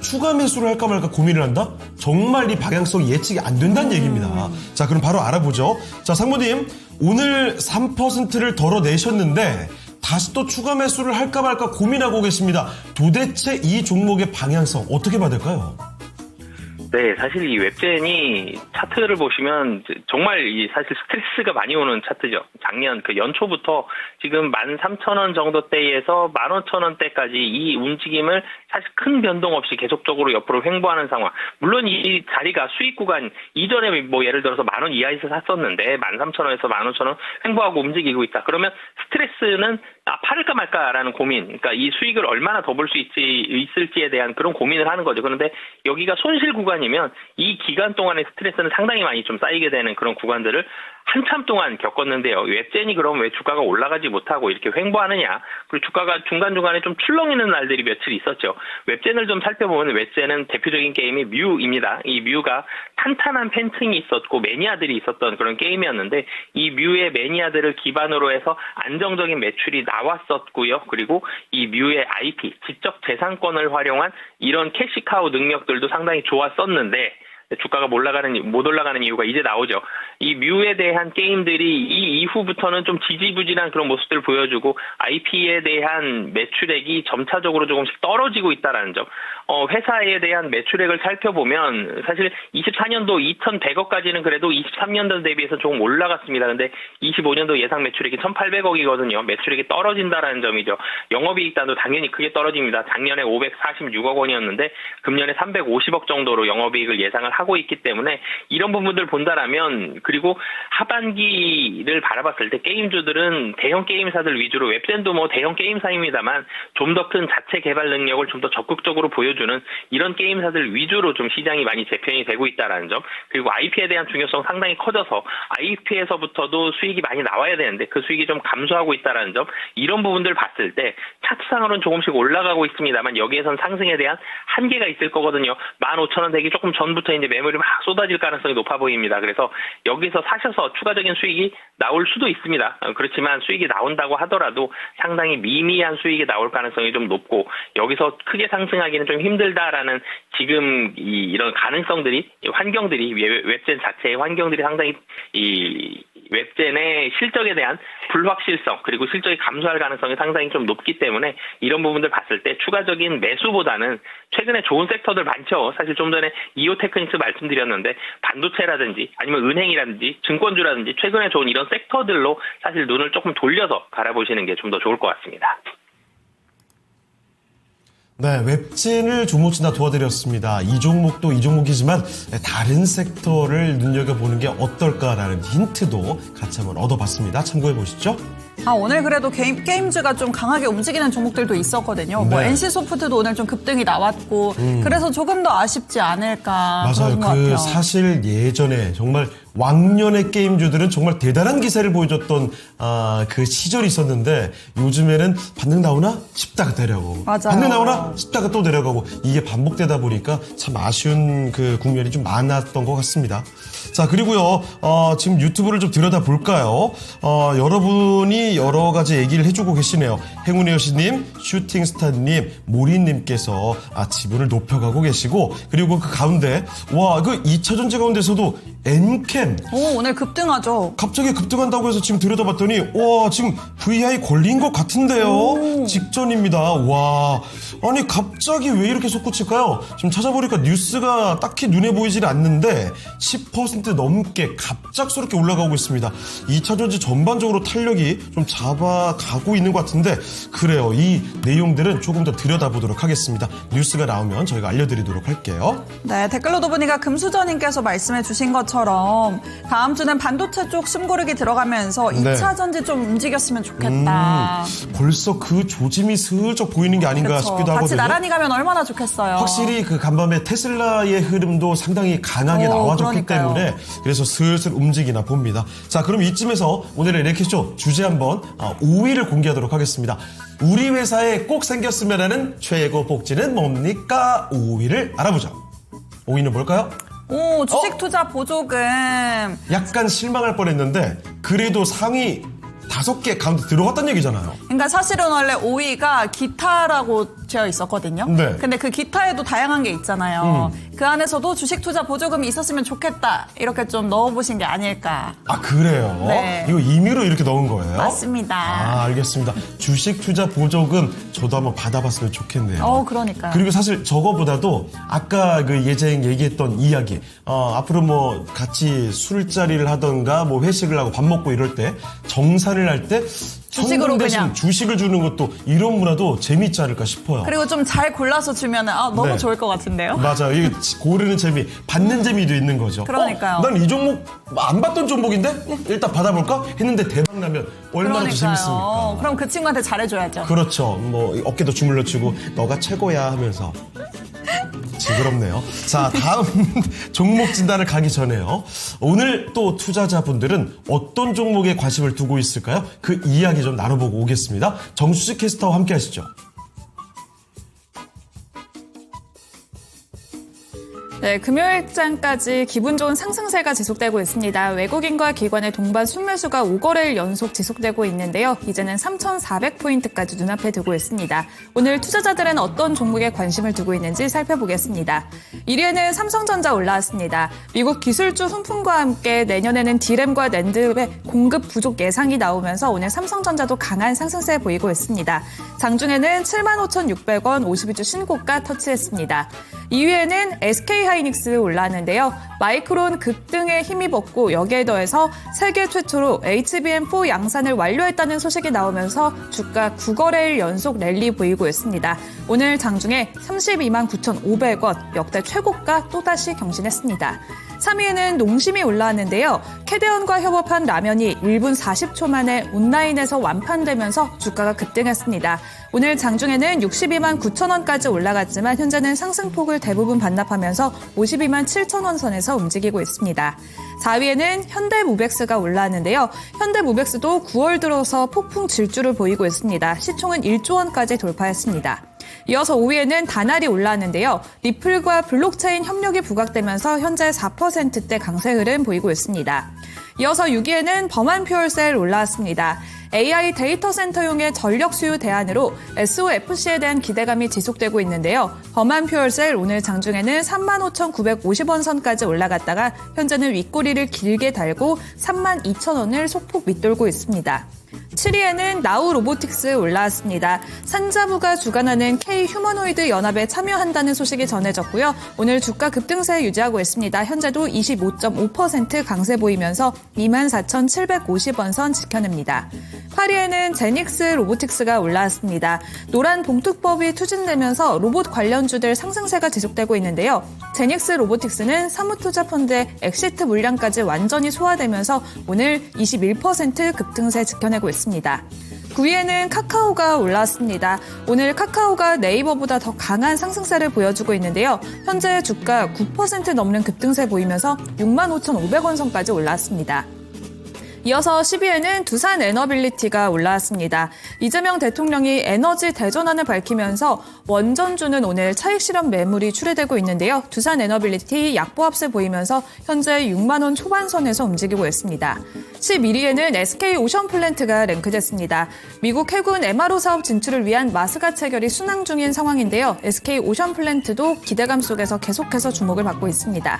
추가 매수를 할까 말까 고민을 한다? 정말 이 방향성이 예측이 안 된다는 얘기입니다. 자, 그럼 바로 알아보죠. 자, 상무님, 오늘 3%를 덜어내셨는데 다시 또 추가 매수를 할까 말까 고민하고 계십니다. 도대체 이 종목의 방향성 어떻게 봐야 될까요? 네, 사실 이 웹젠이 차트를 보시면 정말 사실 스트레스가 많이 오는 차트죠. 작년 그 연초부터 지금 13,000원 정도대에서 15,000원대까지 이 움직임을 사실 큰 변동 없이 계속적으로 옆으로 횡보하는 상황. 물론 이 자리가 수익 구간 이전에 뭐 예를 들어서 10,000원 이하에서 샀었는데 13,000원에서 15,000원 횡보하고 움직이고 있다. 그러면 스트레스는 팔을까 말까라는 고민. 그러니까 이 수익을 얼마나 더 볼 수 있을지에 대한 그런 고민을 하는 거죠. 그런데 여기가 손실 구간이면 이 기간 동안의 스트레스는 상당히 많이 좀 쌓이게 되는 그런 구간들을 한참 동안 겪었는데요. 웹젠이 그럼 왜 주가가 올라가지 못하고 이렇게 횡보하느냐. 그리고 주가가 중간중간에 좀 출렁이는 날들이 며칠 있었죠. 웹젠을 좀 살펴보면 웹젠은 대표적인 게임이 뮤입니다. 이 뮤가 탄탄한 팬층이 있었고 매니아들이 있었던 그런 게임이었는데 이 뮤의 매니아들을 기반으로 해서 안정적인 매출이 나왔었고요. 그리고 이 뮤의 IP, 지적 재산권을 활용한 이런 캐시카우 능력들도 상당히 좋았었는데 주가가 못 올라가는 이유가 이제 나오죠. 이 뮤에 대한 게임들이 이 이후부터는 좀 지지부진한 그런 모습들을 보여주고 IP에 대한 매출액이 점차적으로 조금씩 떨어지고 있다는 점. 회사에 대한 매출액을 살펴보면 사실 24년도 2,100억까지는 그래도 23년도 대비해서 조금 올라갔습니다. 근데 25년도 예상 매출액이 1,800억이거든요. 매출액이 떨어진다라는 점이죠. 영업이익단도 당연히 크게 떨어집니다. 작년에 546억 원이었는데 금년에 350억 정도로 영업이익을 예상을 하고 있기 때문에 이런 부분들 본다라면 그리고 하반기를 바라봤을 때 게임주들은 대형 게임사들 위주로 웹젠도 뭐 대형 게임사입니다만 좀 더 큰 자체 개발 능력을 좀 더 적극적으로 보여주는 이런 게임사들 위주로 좀 시장이 많이 재편이 되고 있다는 점 그리고 IP에 대한 중요성 상당히 커져서 IP에서부터도 수익이 많이 나와야 되는데 그 수익이 좀 감소하고 있다는 점 이런 부분들 봤을 때 차트상으로는 조금씩 올라가고 있습니다만 여기에선 상승에 대한 한계가 있을 거거든요. 15,000원 되기 조금 전부터 이제 매물이 막 쏟아질 가능성이 높아 보입니다. 그래서 여기서 사셔서 추가적인 수익이 나올 수도 있습니다. 그렇지만 수익이 나온다고 하더라도 상당히 미미한 수익이 나올 가능성이 좀 높고 여기서 크게 상승하기는 좀 힘들다라는 지금 이런 가능성들이 환경들이 웹젠 자체의 환경들이 상당히 이 웹젠의 실적에 대한 불확실성 그리고 실적이 감소할 가능성이 상당히 좀 높기 때문에 이런 부분들 봤을 때 추가적인 매수보다는 최근에 좋은 섹터들 많죠. 사실 좀 전에 이오테크닉스 말씀드렸는데 반도체라든지 아니면 은행이라든지 증권주라든지 최근에 좋은 이런 섹터들로 사실 눈을 조금 돌려서 바라보시는 게 좀 더 좋을 것 같습니다. 네, 웹젠을 조모친다 도와드렸습니다. 이 종목도 이 종목이지만 다른 섹터를 눈여겨보는 게 어떨까라는 힌트도 같이 한번 얻어봤습니다. 참고해 보시죠. 오늘 그래도 게임주가 좀 강하게 움직이는 종목들도 있었거든요. 네. 뭐 NC소프트도 오늘 좀 급등이 나왔고 그래서 조금 더 아쉽지 않을까 맞아요. 그런 것 같아요. 사실 예전에 정말 왕년의 게임주들은 정말 대단한 기세를 보여줬던 그 시절이 있었는데 요즘에는 반등 나오나 싶다가 내려가고 맞아요. 반등 나오나 싶다가 또 내려가고 이게 반복되다 보니까 참 아쉬운 그 국면이 좀 많았던 것 같습니다. 자, 그리고요, 지금 유튜브를 좀 들여다볼까요? 여러분이 여러 가지 얘기를 해주고 계시네요. 행운의 여신님, 슈팅스타님, 모리님께서 지분을 높여가고 계시고, 그리고 그 가운데, 그 2차전지 가운데서도 엔캠. 오늘 급등하죠. 갑자기 급등한다고 해서 지금 들여다봤더니, 지금 VI 걸린 것 같은데요? 직전입니다. 아니, 갑자기 왜 이렇게 솟구칠까요? 지금 찾아보니까 뉴스가 딱히 눈에 보이질 않는데, 10% 넘게 갑작스럽게 올라가고 있습니다. 2차전지 전반적으로 탄력이 좀 잡아가고 있는 것 같은데 그래요. 이 내용들은 조금 더 들여다보도록 하겠습니다. 뉴스가 나오면 저희가 알려드리도록 할게요. 네, 댓글로도 보니까 금수저님께서 말씀해 주신 것처럼 것처럼 다음 주는 반도체 쪽 숨고르기 들어가면서 네. 2차 전지 좀 움직였으면 좋겠다. 벌써 그 조짐이 슬쩍 보이는 게 아닌가 그쵸. 싶기도 같이 하거든요. 나란히 가면 얼마나 좋겠어요. 확실히 그 간밤에 테슬라의 흐름도 상당히 강하게 나와줬기 그러니까요. 때문에 그래서 슬슬 움직이나 봅니다. 자, 그럼 이쯤에서 오늘의 레키쇼 주제 한번 5위를 공개하도록 하겠습니다. 우리 회사에 꼭 생겼으면 하는 최고 복지는 뭡니까? 5위를 알아보죠. 5위는 뭘까요? 오, 주식 투자 보조금. 약간 실망할 뻔했는데 그래도 상위 5개 가운데 들어갔다는 얘기잖아요. 그러니까 사실은 원래 5위가 기타라고 되어 있었거든요. 네. 근데 그 기타에도 다양한 게 있잖아요. 그 안에서도 주식 투자 보조금이 있었으면 좋겠다. 이렇게 좀 넣어보신 게 아닐까. 아, 그래요? 네. 이거 임의로 이렇게 넣은 거예요? 맞습니다. 아, 알겠습니다. 주식 투자 보조금 저도 한번 받아봤으면 좋겠네요. 그러니까요. 그리고 사실 저거보다도 아까 그 예전 얘기했던 이야기, 앞으로 뭐 같이 술자리를 하던가 뭐 회식을 하고 밥 먹고 이럴 때 정산을 할 때 주식으로 현금 대신 그냥. 주식을 주는 것도 이런 문화도 재밌지 않을까 싶어요. 그리고 좀 잘 골라서 주면은 너무 네. 좋을 것 같은데요. 맞아요. 이게 고르는 재미, 받는 재미도 있는 거죠. 그러니까요. 난 이 종목 안 받던 종목인데 일단 받아볼까 했는데 대박 나면 얼마나 더 재밌습니까? 그럼 그 친구한테 잘해줘야죠. 그렇죠. 뭐 어깨도 주물러 주고 너가 최고야 하면서. 징그럽네요. 자, 다음 종목 진단을 가기 전에요. 오늘 또 투자자분들은 어떤 종목에 관심을 두고 있을까요? 그 이야기 좀 나눠보고 오겠습니다. 정수식 캐스터와 함께 하시죠. 네, 금요일장까지 기분 좋은 상승세가 지속되고 있습니다. 외국인과 기관의 동반 순매수가 5거래일 연속 지속되고 있는데요. 이제는 3,400포인트까지 눈앞에 두고 있습니다. 오늘 투자자들은 어떤 종목에 관심을 두고 있는지 살펴보겠습니다. 1위에는 삼성전자 올라왔습니다. 미국 기술주 훈풍과 함께 내년에는 D램과 낸드의 공급 부족 예상이 나오면서 오늘 삼성전자도 강한 상승세 보이고 있습니다. 장중에는 75,600원 52주 신고가 터치했습니다. 2위에는 SK하이닉스 올라왔는데요. 마이크론 급등에 힘입었고 여기에 더해서 세계 최초로 HBM4 양산을 완료했다는 소식이 나오면서 주가 9거래일 연속 랠리 보이고 있습니다. 오늘 장중에 32만 9,500원 역대 최고가 또다시 경신했습니다. 3위에는 농심이 올라왔는데요. 캐대언과 협업한 라면이 1분 40초 만에 온라인에서 완판되면서 주가가 급등했습니다. 오늘 장중에는 62만 9천 원까지 올라갔지만 현재는 상승폭을 대부분 반납하면서 52만 7천 원 선에서 움직이고 있습니다. 4위에는 현대모백스가 올라왔는데요. 현대모백스도 9월 들어서 폭풍 질주를 보이고 있습니다. 시총은 1조 원까지 돌파했습니다. 이어서 5위에는 다날이 올라왔는데요. 리플과 블록체인 협력이 부각되면서 현재 4%대 강세 흐름 보이고 있습니다. 이어서 6위에는 범한퓨얼셀 올라왔습니다. AI 데이터 센터용의 전력 수요 대안으로 SOFC에 대한 기대감이 지속되고 있는데요. 범한퓨얼셀 오늘 장중에는 35,950원 선까지 올라갔다가 현재는 윗꼬리를 길게 달고 32,000원을 소폭 밑돌고 있습니다. 7위에는 나우 로보틱스 올라왔습니다. 산자부가 주관하는 K 휴머노이드 연합에 참여한다는 소식이 전해졌고요. 오늘 주가 급등세 유지하고 있습니다. 현재도 25.5% 강세 보이면서 24,750원 선 지켜냅니다. 8위에는 제닉스 로보틱스가 올라왔습니다. 노란 봉투법이 투진되면서 로봇 관련주들 상승세가 지속되고 있는데요. 제닉스 로보틱스는 사무투자펀드의 엑시트 물량까지 완전히 소화되면서 오늘 21% 급등세 지켜내고 있습니다. 9위에는 카카오가 올라왔습니다. 오늘 카카오가 네이버보다 더 강한 상승세를 보여주고 있는데요. 현재 주가 9% 넘는 급등세 보이면서 65,500원 선까지 올라왔습니다. 이어서 10위에는 두산 에너빌리티가 올라왔습니다. 이재명 대통령이 에너지 대전환을 밝히면서 원전주는 오늘 차익 실현 매물이 출회되고 있는데요. 두산 에너빌리티 약보합세 보이면서 현재 6만 원 초반선에서 움직이고 있습니다. 11위에는 SK 오션플랜트가 랭크됐습니다. 미국 해군 MRO 사업 진출을 위한 마스가 체결이 순항 중인 상황인데요. SK 오션플랜트도 기대감 속에서 계속해서 주목을 받고 있습니다.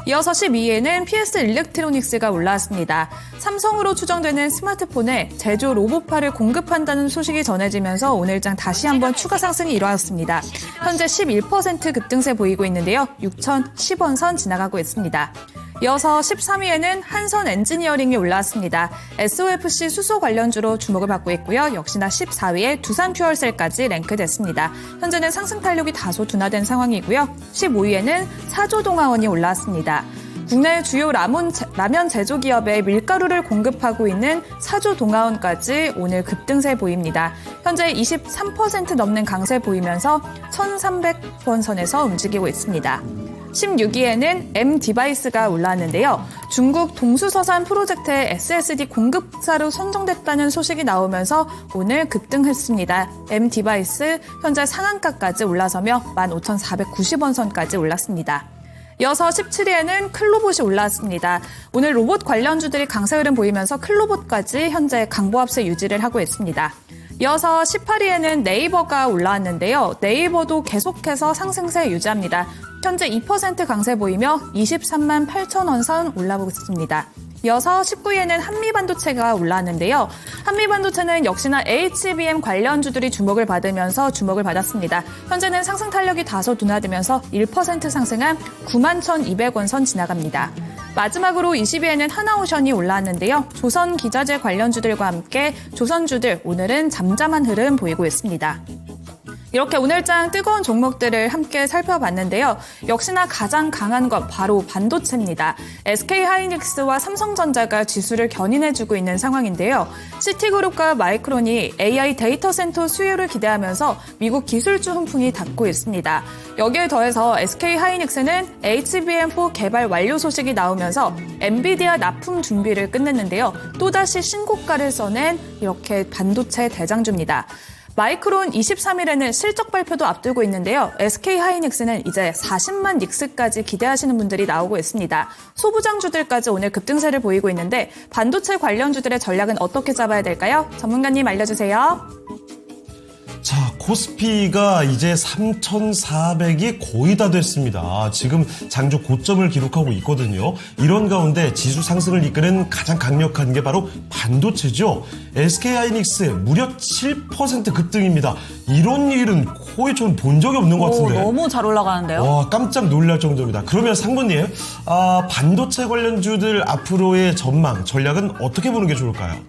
이어서 12위에는 PS 일렉트로닉스가 올라왔습니다. 삼성으로 추정되는 스마트폰에 제조 로봇파를 공급한다는 소식이 전해지면서 오늘장 다시 한번 추가 상승이 이루어졌습니다. 현재 11% 급등세 보이고 있는데요. 6,010원 선 지나가고 있습니다. 이어서 13위에는 한선 엔지니어링이 올라왔습니다. SOFC 수소 관련주로 주목을 받고 있고요. 역시나 14위에 두산 퓨얼셀까지 랭크됐습니다. 현재는 상승 탄력이 다소 둔화된 상황이고요. 15위에는 사조동화원이 올라왔습니다. 국내 주요 라면 제조 기업에 밀가루를 공급하고 있는 사주 동아원까지 오늘 급등세 보입니다. 현재 23% 넘는 강세 보이면서 1,300원 선에서 움직이고 있습니다. 16위에는 M디바이스가 올라왔는데요. 중국 동수서산 프로젝트의 SSD 공급사로 선정됐다는 소식이 나오면서 오늘 급등했습니다. M디바이스 현재 상한가까지 올라서며 15,490원 선까지 올랐습니다. 이어서 17위에는 클로봇이 올라왔습니다. 오늘 로봇 관련주들이 강세 흐름 보이면서 클로봇까지 현재 강보합세 유지를 하고 있습니다. 이어서 18위에는 네이버가 올라왔는데요. 네이버도 계속해서 상승세 유지합니다. 현재 2% 강세 보이며 23만 8천 원 선 올라오고 있습니다. 이어서 19위에는 한미반도체가 올라왔는데요. 한미반도체는 역시나 HBM 관련주들이 주목을 받았습니다. 현재는 상승 탄력이 다소 둔화되면서 1% 상승한 91,200원 선 지나갑니다. 마지막으로 20위에는 하나오션이 올라왔는데요. 조선기자재 관련주들과 함께 조선주들 오늘은 잠잠한 흐름 보이고 있습니다. 이렇게 오늘장 뜨거운 종목들을 함께 살펴봤는데요. 역시나 가장 강한 건 바로 반도체입니다. SK하이닉스와 삼성전자가 지수를 견인해주고 있는 상황인데요. 시티그룹과 마이크론이 AI 데이터 센터 수요를 기대하면서 미국 기술주 훈풍이 닫고 있습니다. 여기에 더해서 SK하이닉스는 HBM4 개발 완료 소식이 나오면서 엔비디아 납품 준비를 끝냈는데요. 또다시 신고가를 써낸 이렇게 반도체 대장주입니다. 마이크론 23일에는 실적 발표도 앞두고 있는데요. SK하이닉스는 이제 40만 닉스까지 기대하시는 분들이 나오고 있습니다. 소부장주들까지 오늘 급등세를 보이고 있는데 반도체 관련주들의 전략은 어떻게 잡아야 될까요? 전문가님 알려주세요. 자, 코스피가 이제 3,400이 거의 다 됐습니다. 지금 장주 고점을 기록하고 있거든요. 이런 가운데 지수 상승을 이끄는 가장 강력한 게 바로 반도체죠. SK하이닉스 무려 7% 급등입니다. 이런 일은 거의 저는 본 적이 없는 것 같은데. 너무 잘 올라가는데요. 와, 깜짝 놀랄 정도입니다. 그러면 상무님, 반도체 관련주들 앞으로의 전망, 전략은 어떻게 보는 게 좋을까요?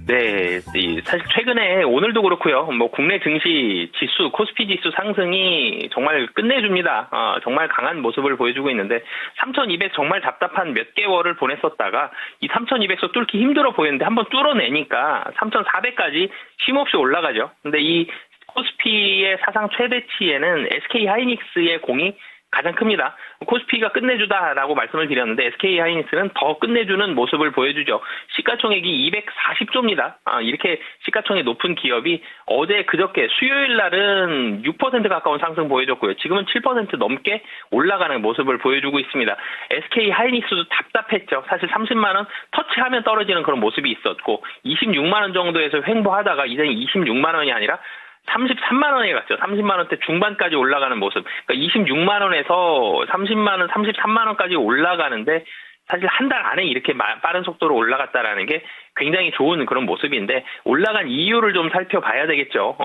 네, 사실 최근에 오늘도 그렇고요. 뭐 국내 증시 지수, 코스피 지수 상승이 정말 끝내줍니다. 정말 강한 모습을 보여주고 있는데 3,200 정말 답답한 몇 개월을 보냈었다가 이 3,200서 뚫기 힘들어 보였는데 한번 뚫어내니까 3,400까지 쉼없이 올라가죠. 근데 이 코스피의 사상 최대치에는 SK하이닉스의 공이 가장 큽니다. 코스피가 끝내주다라고 말씀을 드렸는데 SK하이닉스는 더 끝내주는 모습을 보여주죠. 시가총액이 240조입니다. 이렇게 시가총액 높은 기업이 어제 그저께 수요일 날은 6% 가까운 상승 보여줬고요. 지금은 7% 넘게 올라가는 모습을 보여주고 있습니다. SK하이닉스도 답답했죠. 사실 30만 원 터치하면 떨어지는 그런 모습이 있었고 26만 원 정도에서 횡보하다가 이제는 26만 원이 아니라 33만 원에 갔죠. 30만 원대 중반까지 올라가는 모습. 그러니까 26만 원에서 30만 원, 33만 원까지 올라가는데 사실 한 달 안에 이렇게 빠른 속도로 올라갔다라는 게 굉장히 좋은 그런 모습인데 올라간 이유를 좀 살펴봐야 되겠죠.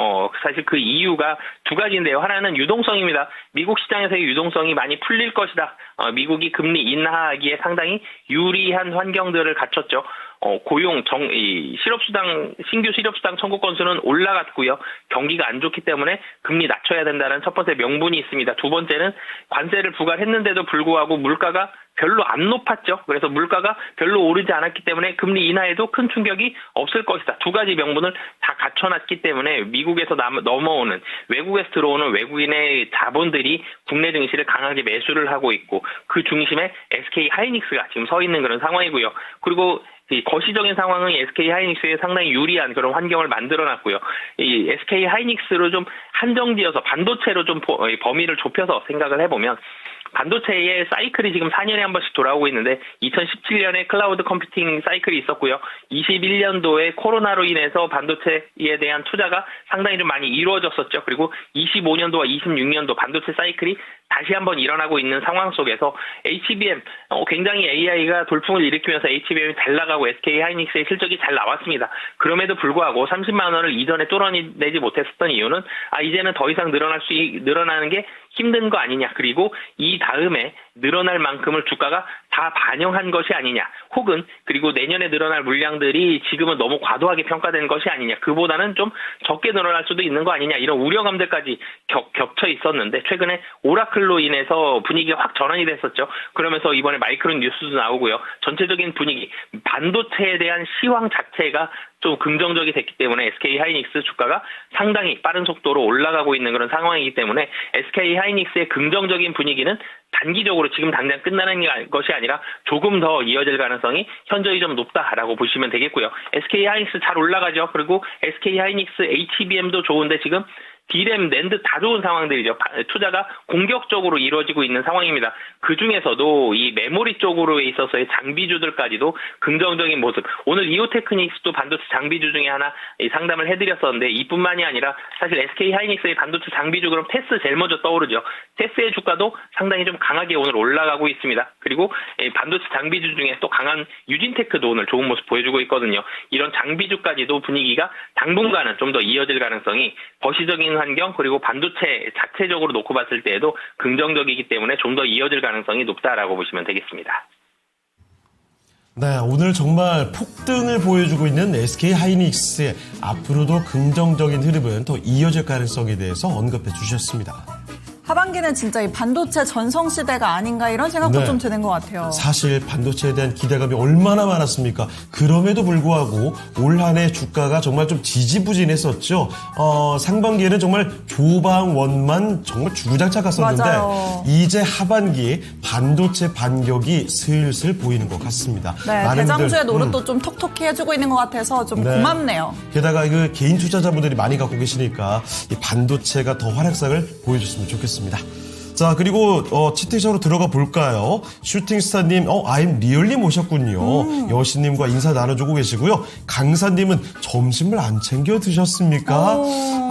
사실 그 이유가 두 가지인데요. 하나는 유동성입니다. 미국 시장에서의 유동성이 많이 풀릴 것이다. 미국이 금리 인하하기에 상당히 유리한 환경들을 갖췄죠. 고용, 신규 실업수당 청구 건수는 올라갔고요. 경기가 안 좋기 때문에 금리 낮춰야 된다는 첫 번째 명분이 있습니다. 두 번째는 관세를 부과했는데도 불구하고 물가가 별로 안 높았죠. 그래서 물가가 별로 오르지 않았기 때문에 금리 인하에도 큰 충격이 없을 것이다. 두 가지 명분을 다 갖춰놨기 때문에 미국에서 넘어오는 외국에서 들어오는 외국인의 자본들이 국내 증시를 강하게 매수를 하고 있고 그 중심에 SK하이닉스가 지금 서 있는 그런 상황이고요. 그리고 이 거시적인 상황은 SK하이닉스에 상당히 유리한 그런 환경을 만들어놨고요. 이 SK하이닉스로 좀 한정지어서 반도체로 좀 범위를 좁혀서 생각을 해보면 반도체의 사이클이 지금 4년에 한 번씩 돌아오고 있는데 2017년에 클라우드 컴퓨팅 사이클이 있었고요. 21년도에 코로나로 인해서 반도체에 대한 투자가 상당히 좀 많이 이루어졌었죠. 그리고 25년도와 26년도 반도체 사이클이 다시 한번 일어나고 있는 상황 속에서 HBM 굉장히 AI가 돌풍을 일으키면서 HBM이 잘 나가고 SK하이닉스의 실적이 잘 나왔습니다. 그럼에도 불구하고 30만 원을 이전에 뚫어내지 못했었던 이유는 이제는 더 이상 늘어나는 게 힘든 거 아니냐. 그리고 이 다음에 늘어날 만큼을 주가가 다 반영한 것이 아니냐, 혹은 그리고 내년에 늘어날 물량들이 지금은 너무 과도하게 평가된 것이 아니냐, 그보다는 좀 적게 늘어날 수도 있는 거 아니냐, 이런 우려감들까지 겹쳐 있었는데 최근에 오라클로 인해서 분위기가 확 전환이 됐었죠. 그러면서 이번에 마이크론 뉴스도 나오고요. 전체적인 분위기, 반도체에 대한 시황 자체가 좀 긍정적이 됐기 때문에 SK 하이닉스 주가가 상당히 빠른 속도로 올라가고 있는 그런 상황이기 때문에 SK 하이닉스의 긍정적인 분위기는 단기적으로 지금 당장 끝나는 것이 아니라 조금 더 이어질 가능성이 현저히 좀 높다라고 보시면 되겠고요. SK 하이닉스 잘 올라가죠. 그리고 SK 하이닉스 HBM도 좋은데 지금 D램, 낸드 다 좋은 상황들이죠. 투자가 공격적으로 이루어지고 있는 상황입니다. 그중에서도 이 메모리 쪽으로 있어서의 장비주들까지도 긍정적인 모습. 오늘 이오테크닉스도 반도체 장비주 중에 하나 상담을 해드렸었는데 이뿐만이 아니라 사실 SK 하이닉스의 반도체 장비주 그럼 테스 제일 먼저 떠오르죠. 테스의 주가도 상당히 좀 강하게 오늘 올라가고 있습니다. 그리고 반도체 장비주 중에 또 강한 유진테크도 오늘 좋은 모습 보여주고 있거든요. 이런 장비주까지도 분위기가 당분간은 좀 더 이어질 가능성이 거시적인 환경 그리고 반도체 자체적으로 놓고 봤을 때에도 긍정적이기 때문에 좀 더 이어질 가능성이 높다라고 보시면 되겠습니다. 네, 오늘 정말 폭등을 보여주고 있는 SK 하이닉스의 앞으로도 긍정적인 흐름은 더 이어질 가능성에 대해서 언급해 주셨습니다. 하반기는 진짜 이 반도체 전성시대가 아닌가 이런 생각도 네. 좀 드는 것 같아요. 사실 반도체에 대한 기대감이 얼마나 많았습니까? 그럼에도 불구하고 올 한 해 주가가 정말 좀 지지부진했었죠. 상반기에는 정말 조방원만 정말 주구장창 갔었는데 맞아요. 이제 하반기에 반도체 반격이 슬슬 보이는 것 같습니다. 네, 많은 대장주의 분들, 노릇도 좀 톡톡히 해주고 있는 것 같아서 좀 네. 고맙네요. 게다가 그 개인 투자자분들이 많이 갖고 계시니까 이 반도체가 더 활약상을 보여줬으면 좋겠습니다. 자, 그리고 채팅창으로 들어가 볼까요? 슈팅스타님, I'm 리얼님 오셨군요. 여신님과 인사 나눠주고 계시고요. 강사님은 점심을 안 챙겨 드셨습니까?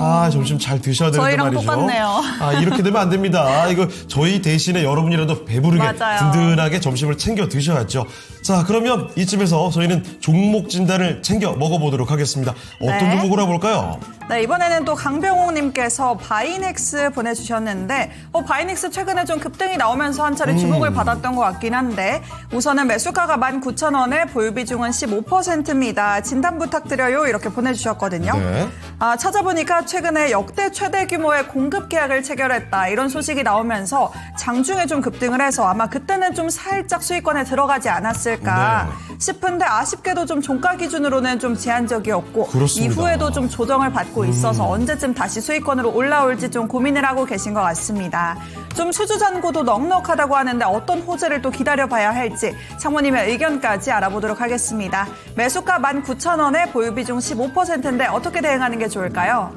아, 점심 잘 드셔야 되는데 저희랑 말이죠. 똑같네요. 아, 이렇게 되면 안 됩니다. 이거 저희 대신에 여러분이라도 배부르게 맞아요. 든든하게 점심을 챙겨 드셔야죠. 자, 그러면 이쯤에서 저희는 종목 진단을 챙겨 먹어보도록 하겠습니다. 어떤 네. 종목으로 해볼까요? 네, 이번에는 또 강병옥님께서 바이넥스 보내주셨는데, 바이넥스 최근에 좀 급등이 나오면서 한 차례 주목을 받았던 것 같긴 한데, 우선은 매수가가 19,000원에 보유 비중은 15%입니다. 진단 부탁드려요. 이렇게 보내주셨거든요. 네. 찾아보니까 최근에 역대 최대 규모의 공급 계약을 체결했다. 이런 소식이 나오면서 장중에 좀 급등을 해서 아마 그때는 좀 살짝 수익권에 들어가지 않았을까 싶은데 아쉽게도 좀 종가 기준으로는 좀 제한적이었고 그렇습니다. 이후에도 좀 조정을 받고 있어서 언제쯤 다시 수익권으로 올라올지 좀 고민을 하고 계신 것 같습니다. 좀 수주 잔고도 넉넉하다고 하는데 어떤 호재를 또 기다려봐야 할지 상무님의 의견까지 알아보도록 하겠습니다. 매수가 19,000원에 보유 비중 15%인데 어떻게 대응하는 게 좋을까요?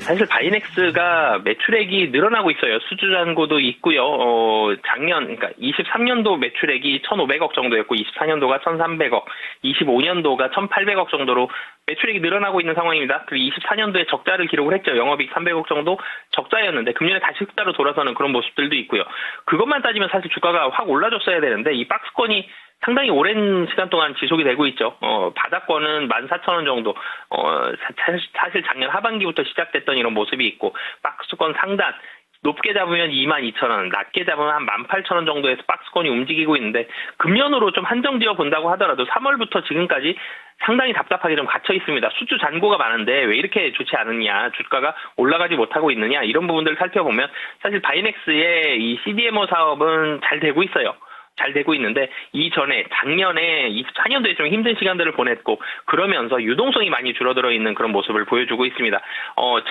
사실 바이넥스가 매출액이 늘어나고 있어요. 수주 잔고도 있고요. 작년, 그러니까 23년도 매출액이 1,500억 정도였고 24년도가 1,300억, 25년도가 1,800억 정도로 매출액이 늘어나고 있는 상황입니다. 그리고 24년도에 적자를 기록을 했죠. 영업이익 300억 정도 적자였는데 금년에 다시 흑자로 돌아서는 그런 모습들도 있고요. 그것만 따지면 사실 주가가 확 올라줬어야 되는데 이 박스권이 상당히 오랜 시간 동안 지속이 되고 있죠. 바닥권은 14,000원 정도. 사실 작년 하반기부터 시작됐던 이런 모습이 있고, 박스권 상단, 높게 잡으면 22,000원, 낮게 잡으면 한 18,000원 정도에서 박스권이 움직이고 있는데, 금년으로 좀 한정지어 본다고 하더라도 3월부터 지금까지 상당히 답답하게 좀 갇혀 있습니다. 수주 잔고가 많은데 왜 이렇게 좋지 않느냐, 주가가 올라가지 못하고 있느냐, 이런 부분들을 살펴보면 사실 바이넥스의 이 CDMO 사업은 잘 되고 있어요. 잘 되고 있는데 이전에 작년에 24년도에 좀 힘든 시간들을 보냈고 그러면서 유동성이 많이 줄어들어 있는 그런 모습을 보여주고 있습니다.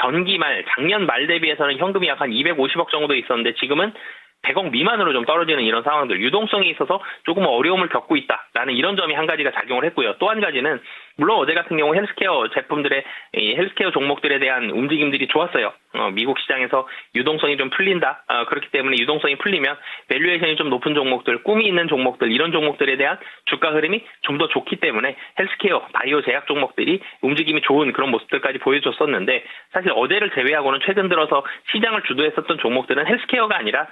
전기 말 작년 말 대비해서는 현금이 약 한 250억 정도 있었는데 지금은 100억 미만으로 좀 떨어지는 이런 상황들, 유동성이 있어서 조금 어려움을 겪고 있다라는 이런 점이 한 가지가 작용을 했고요. 또 한 가지는 물론 어제 같은 경우 헬스케어 제품들의 헬스케어 종목들에 대한 움직임들이 좋았어요. 미국 시장에서 유동성이 좀 풀린다. 그렇기 때문에 유동성이 풀리면 밸류에이션이 좀 높은 종목들, 꿈이 있는 종목들, 이런 종목들에 대한 주가 흐름이 좀 더 좋기 때문에 헬스케어, 바이오 제약 종목들이 움직임이 좋은 그런 모습들까지 보여줬었는데 사실 어제를 제외하고는 최근 들어서 시장을 주도했었던 종목들은 헬스케어가 아니라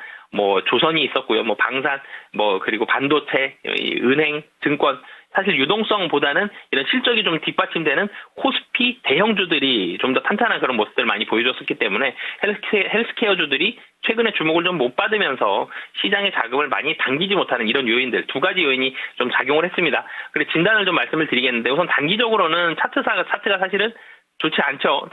조선이 있었고요. 방산, 그리고 반도체, 은행, 증권, 사실 유동성보다는 이런 실적이 좀 뒷받침되는 코스피 대형주들이 좀 더 탄탄한 그런 모습들을 많이 보여줬었기 때문에 헬스케어주들이 최근에 주목을 좀 못 받으면서 시장의 자금을 많이 당기지 못하는 이런 요인들 두 가지 요인이 좀 작용을 했습니다. 그리고 진단을 좀 말씀을 드리겠는데 우선 단기적으로는 차트가 사실은 좋지 않죠.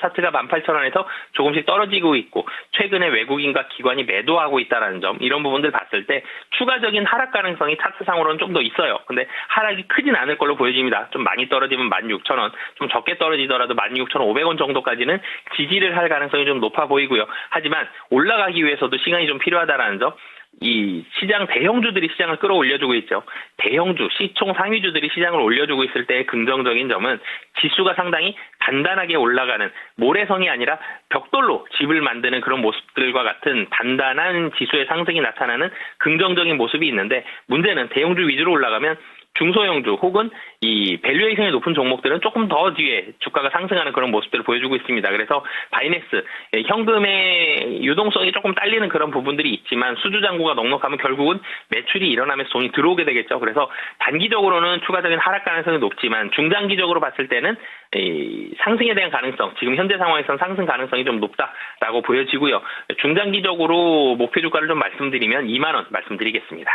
차트가 18,000원에서 조금씩 떨어지고 있고 최근에 외국인과 기관이 매도하고 있다는 점 이런 부분들 봤을 때 추가적인 하락 가능성이 차트상으로는 좀 더 있어요. 근데 하락이 크진 않을 걸로 보여집니다. 좀 많이 떨어지면 16,000원, 좀 적게 떨어지더라도 16,500원 정도까지는 지지를 할 가능성이 좀 높아 보이고요. 하지만 올라가기 위해서도 시간이 좀 필요하다라는 점 이 시장 대형주들이 시장을 끌어올려주고 있죠. 대형주, 시총 상위주들이 시장을 올려주고 있을 때의 긍정적인 점은 지수가 상당히 단단하게 올라가는 모래성이 아니라 벽돌로 집을 만드는 그런 모습들과 같은 단단한 지수의 상승이 나타나는 긍정적인 모습이 있는데 문제는 대형주 위주로 올라가면 중소형주 혹은 이 밸류에이션이 높은 종목들은 조금 더 뒤에 주가가 상승하는 그런 모습들을 보여주고 있습니다. 그래서 바이넥스 현금의 유동성이 조금 딸리는 그런 부분들이 있지만 수주 잔고가 넉넉하면 결국은 매출이 일어나면서 돈이 들어오게 되겠죠. 그래서 단기적으로는 추가적인 하락 가능성이 높지만 중장기적으로 봤을 때는 이 상승에 대한 가능성, 지금 현재 상황에서는 상승 가능성이 좀 높다라고 보여지고요. 중장기적으로 목표 주가를 좀 말씀드리면 2만 원 말씀드리겠습니다.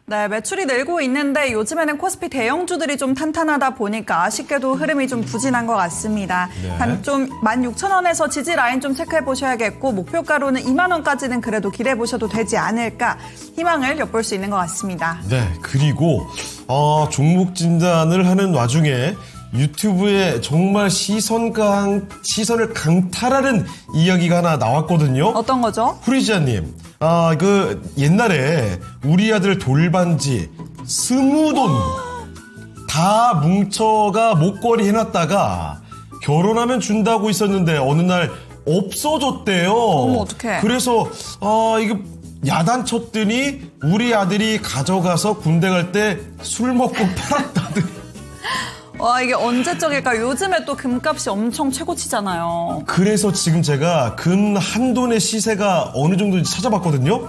네, 매출이 늘고 있는데 요즘에는 코스피 대형주들이 좀 탄탄하다 보니까 아쉽게도 흐름이 좀 부진한 것 같습니다. 네. 좀 16,000원에서 지지 라인 좀 체크해 보셔야겠고 목표가로는 2만 원까지는 그래도 기대해 보셔도 되지 않을까 희망을 엿볼 수 있는 것 같습니다. 네, 그리고 종목 진단을 하는 와중에 유튜브에 정말 시선을 강탈하는 이야기가 하나 나왔거든요. 어떤 거죠? 후리지아님, 옛날에 우리 아들 돌반지 20돈 다 뭉쳐가 목걸이 해놨다가 결혼하면 준다고 있었는데 어느 날 없어졌대요. 어머, 어떡해. 그래서 이거 야단쳤더니 우리 아들이 가져가서 군대 갈 때 술 먹고 팔았다더니. 와, 이게 언제적일까? 요즘에 또 금값이 엄청 최고치잖아요. 그래서 지금 제가 금 한 돈의 시세가 어느 정도인지 찾아봤거든요.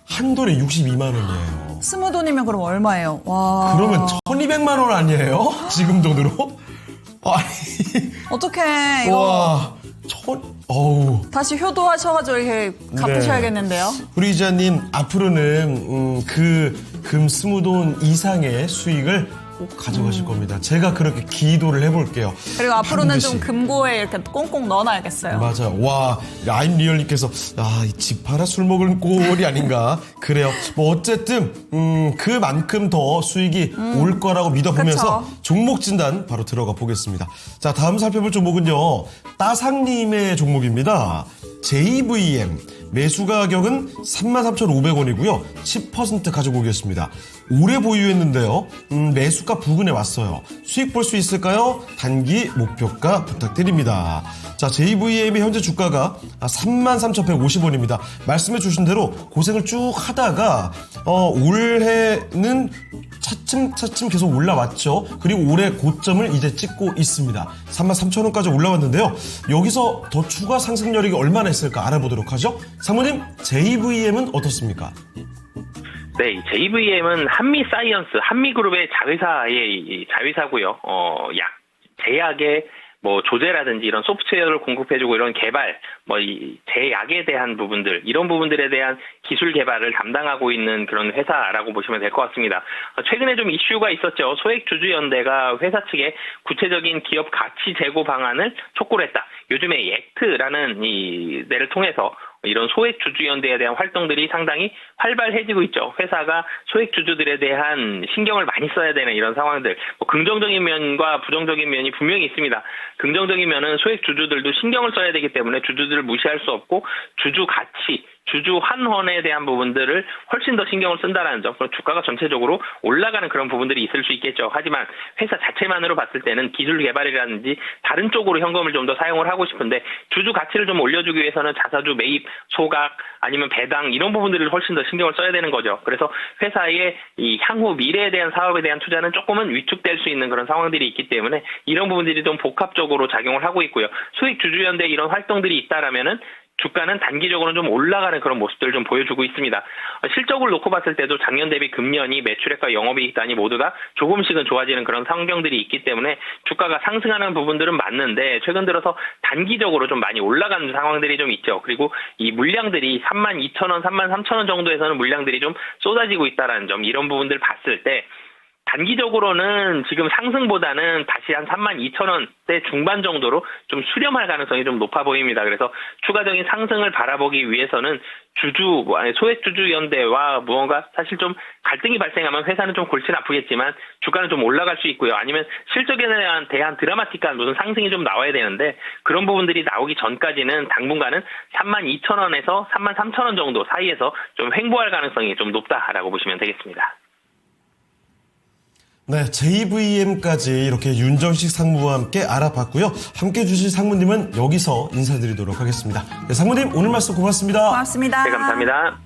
한 돈에 62만 원이에요. 20돈이면 그럼 얼마예요? 와. 그러면 1200만 원 아니에요? 지금 돈으로? 어떡해, 이거. 와, 어우. 다시 효도하셔가지고 이렇게 갚으셔야겠는데요. 후리지아님, 앞으로는, 금 20돈 이상의 수익을 꼭 가져가실 겁니다. 제가 그렇게 기도를 해볼게요. 그리고 앞으로는 반드시. 좀 금고에 이렇게 꽁꽁 넣어놔야겠어요. 맞아요. 와, 아임리얼님께서 집 하나 술 먹을 꼴이 아닌가. 그래요. 뭐 어쨌든 그만큼 더 수익이 올 거라고 믿어보면서 그쵸. 종목 진단 바로 들어가 보겠습니다. 자, 다음 살펴볼 종목은요. 따상님의 종목입니다. JVM. 매수 가격은 33,500원이고요. 10% 가져오겠습니다. 오래 보유했는데요. 매수가 부근에 왔어요. 수익 볼 수 있을까요? 단기 목표가 부탁드립니다. 자, JVM의 현재 주가가 33,150원입니다. 말씀해 주신 대로 고생을 쭉 하다가 올해는 차츰 계속 올라왔죠. 그리고 올해 고점을 이제 찍고 있습니다. 33,000원까지 올라왔는데요. 여기서 더 추가 상승 여력이 얼마나 있을까 알아보도록 하죠. 사모님, JVM은 어떻습니까? 네, JVM은 한미사이언스, 한미그룹의 자회사고요. 제약의 조제라든지 이런 소프트웨어를 공급해주고 이런 개발, 이 제약에 대한 부분들, 이런 부분들에 대한 기술 개발을 담당하고 있는 그런 회사라고 보시면 될 것 같습니다. 최근에 좀 이슈가 있었죠. 소액주주연대가 회사 측에 구체적인 기업 가치 제고 방안을 촉구를 했다. 요즘에 액트라는 이 데를 통해서 이런 소액주주연대에 대한 활동들이 상당히 활발해지고 있죠. 회사가 소액주주들에 대한 신경을 많이 써야 되는 이런 상황들, 긍정적인 면과 부정적인 면이 분명히 있습니다. 긍정적인 면은 소액주주들도 신경을 써야 되기 때문에 주주들을 무시할 수 없고 주주 가치, 주주 환원에 대한 부분들을 훨씬 더 신경을 쓴다는 점, 그럼 주가가 전체적으로 올라가는 그런 부분들이 있을 수 있겠죠. 하지만 회사 자체만으로 봤을 때는 기술 개발이라든지 다른 쪽으로 현금을 좀 더 사용을 하고 싶은데 주주 가치를 좀 올려주기 위해서는 자사주 매입, 소각, 아니면 배당 이런 부분들을 훨씬 더 신경을 써야 되는 거죠. 그래서 회사의 이 향후 미래에 대한 사업에 대한 투자는 조금은 위축될 수 있는 그런 상황들이 있기 때문에 이런 부분들이 좀 복합적으로 작용을 하고 있고요. 소액주주연대 이런 활동들이 있다라면은 주가는 단기적으로는 좀 올라가는 그런 모습들을 좀 보여주고 있습니다. 실적을 놓고 봤을 때도 작년 대비 금년이 매출액과 영업이익 단위 모두가 조금씩은 좋아지는 그런 환경들이 있기 때문에 주가가 상승하는 부분들은 맞는데 최근 들어서 단기적으로 좀 많이 올라가는 상황들이 좀 있죠. 그리고 이 물량들이 32,000원, 33,000원 정도에서는 물량들이 좀 쏟아지고 있다라는 점, 이런 부분들 봤을 때 단기적으로는 지금 상승보다는 다시 한 32,000원대 중반 정도로 좀 수렴할 가능성이 좀 높아 보입니다. 그래서 추가적인 상승을 바라보기 위해서는 소액주주연대와 무언가 사실 좀 갈등이 발생하면 회사는 좀 골치는 아프겠지만 주가는 좀 올라갈 수 있고요. 아니면 실적에 대한 드라마틱한 무슨 상승이 좀 나와야 되는데 그런 부분들이 나오기 전까지는 당분간은 32,000원에서 33,000원 정도 사이에서 좀 횡보할 가능성이 좀 높다라고 보시면 되겠습니다. 네, JVM까지 이렇게 윤정식 상무와 함께 알아봤고요. 함께 주실 상무님은 여기서 인사드리도록 하겠습니다. 네, 상무님 오늘 말씀 고맙습니다. 고맙습니다. 네, 감사합니다.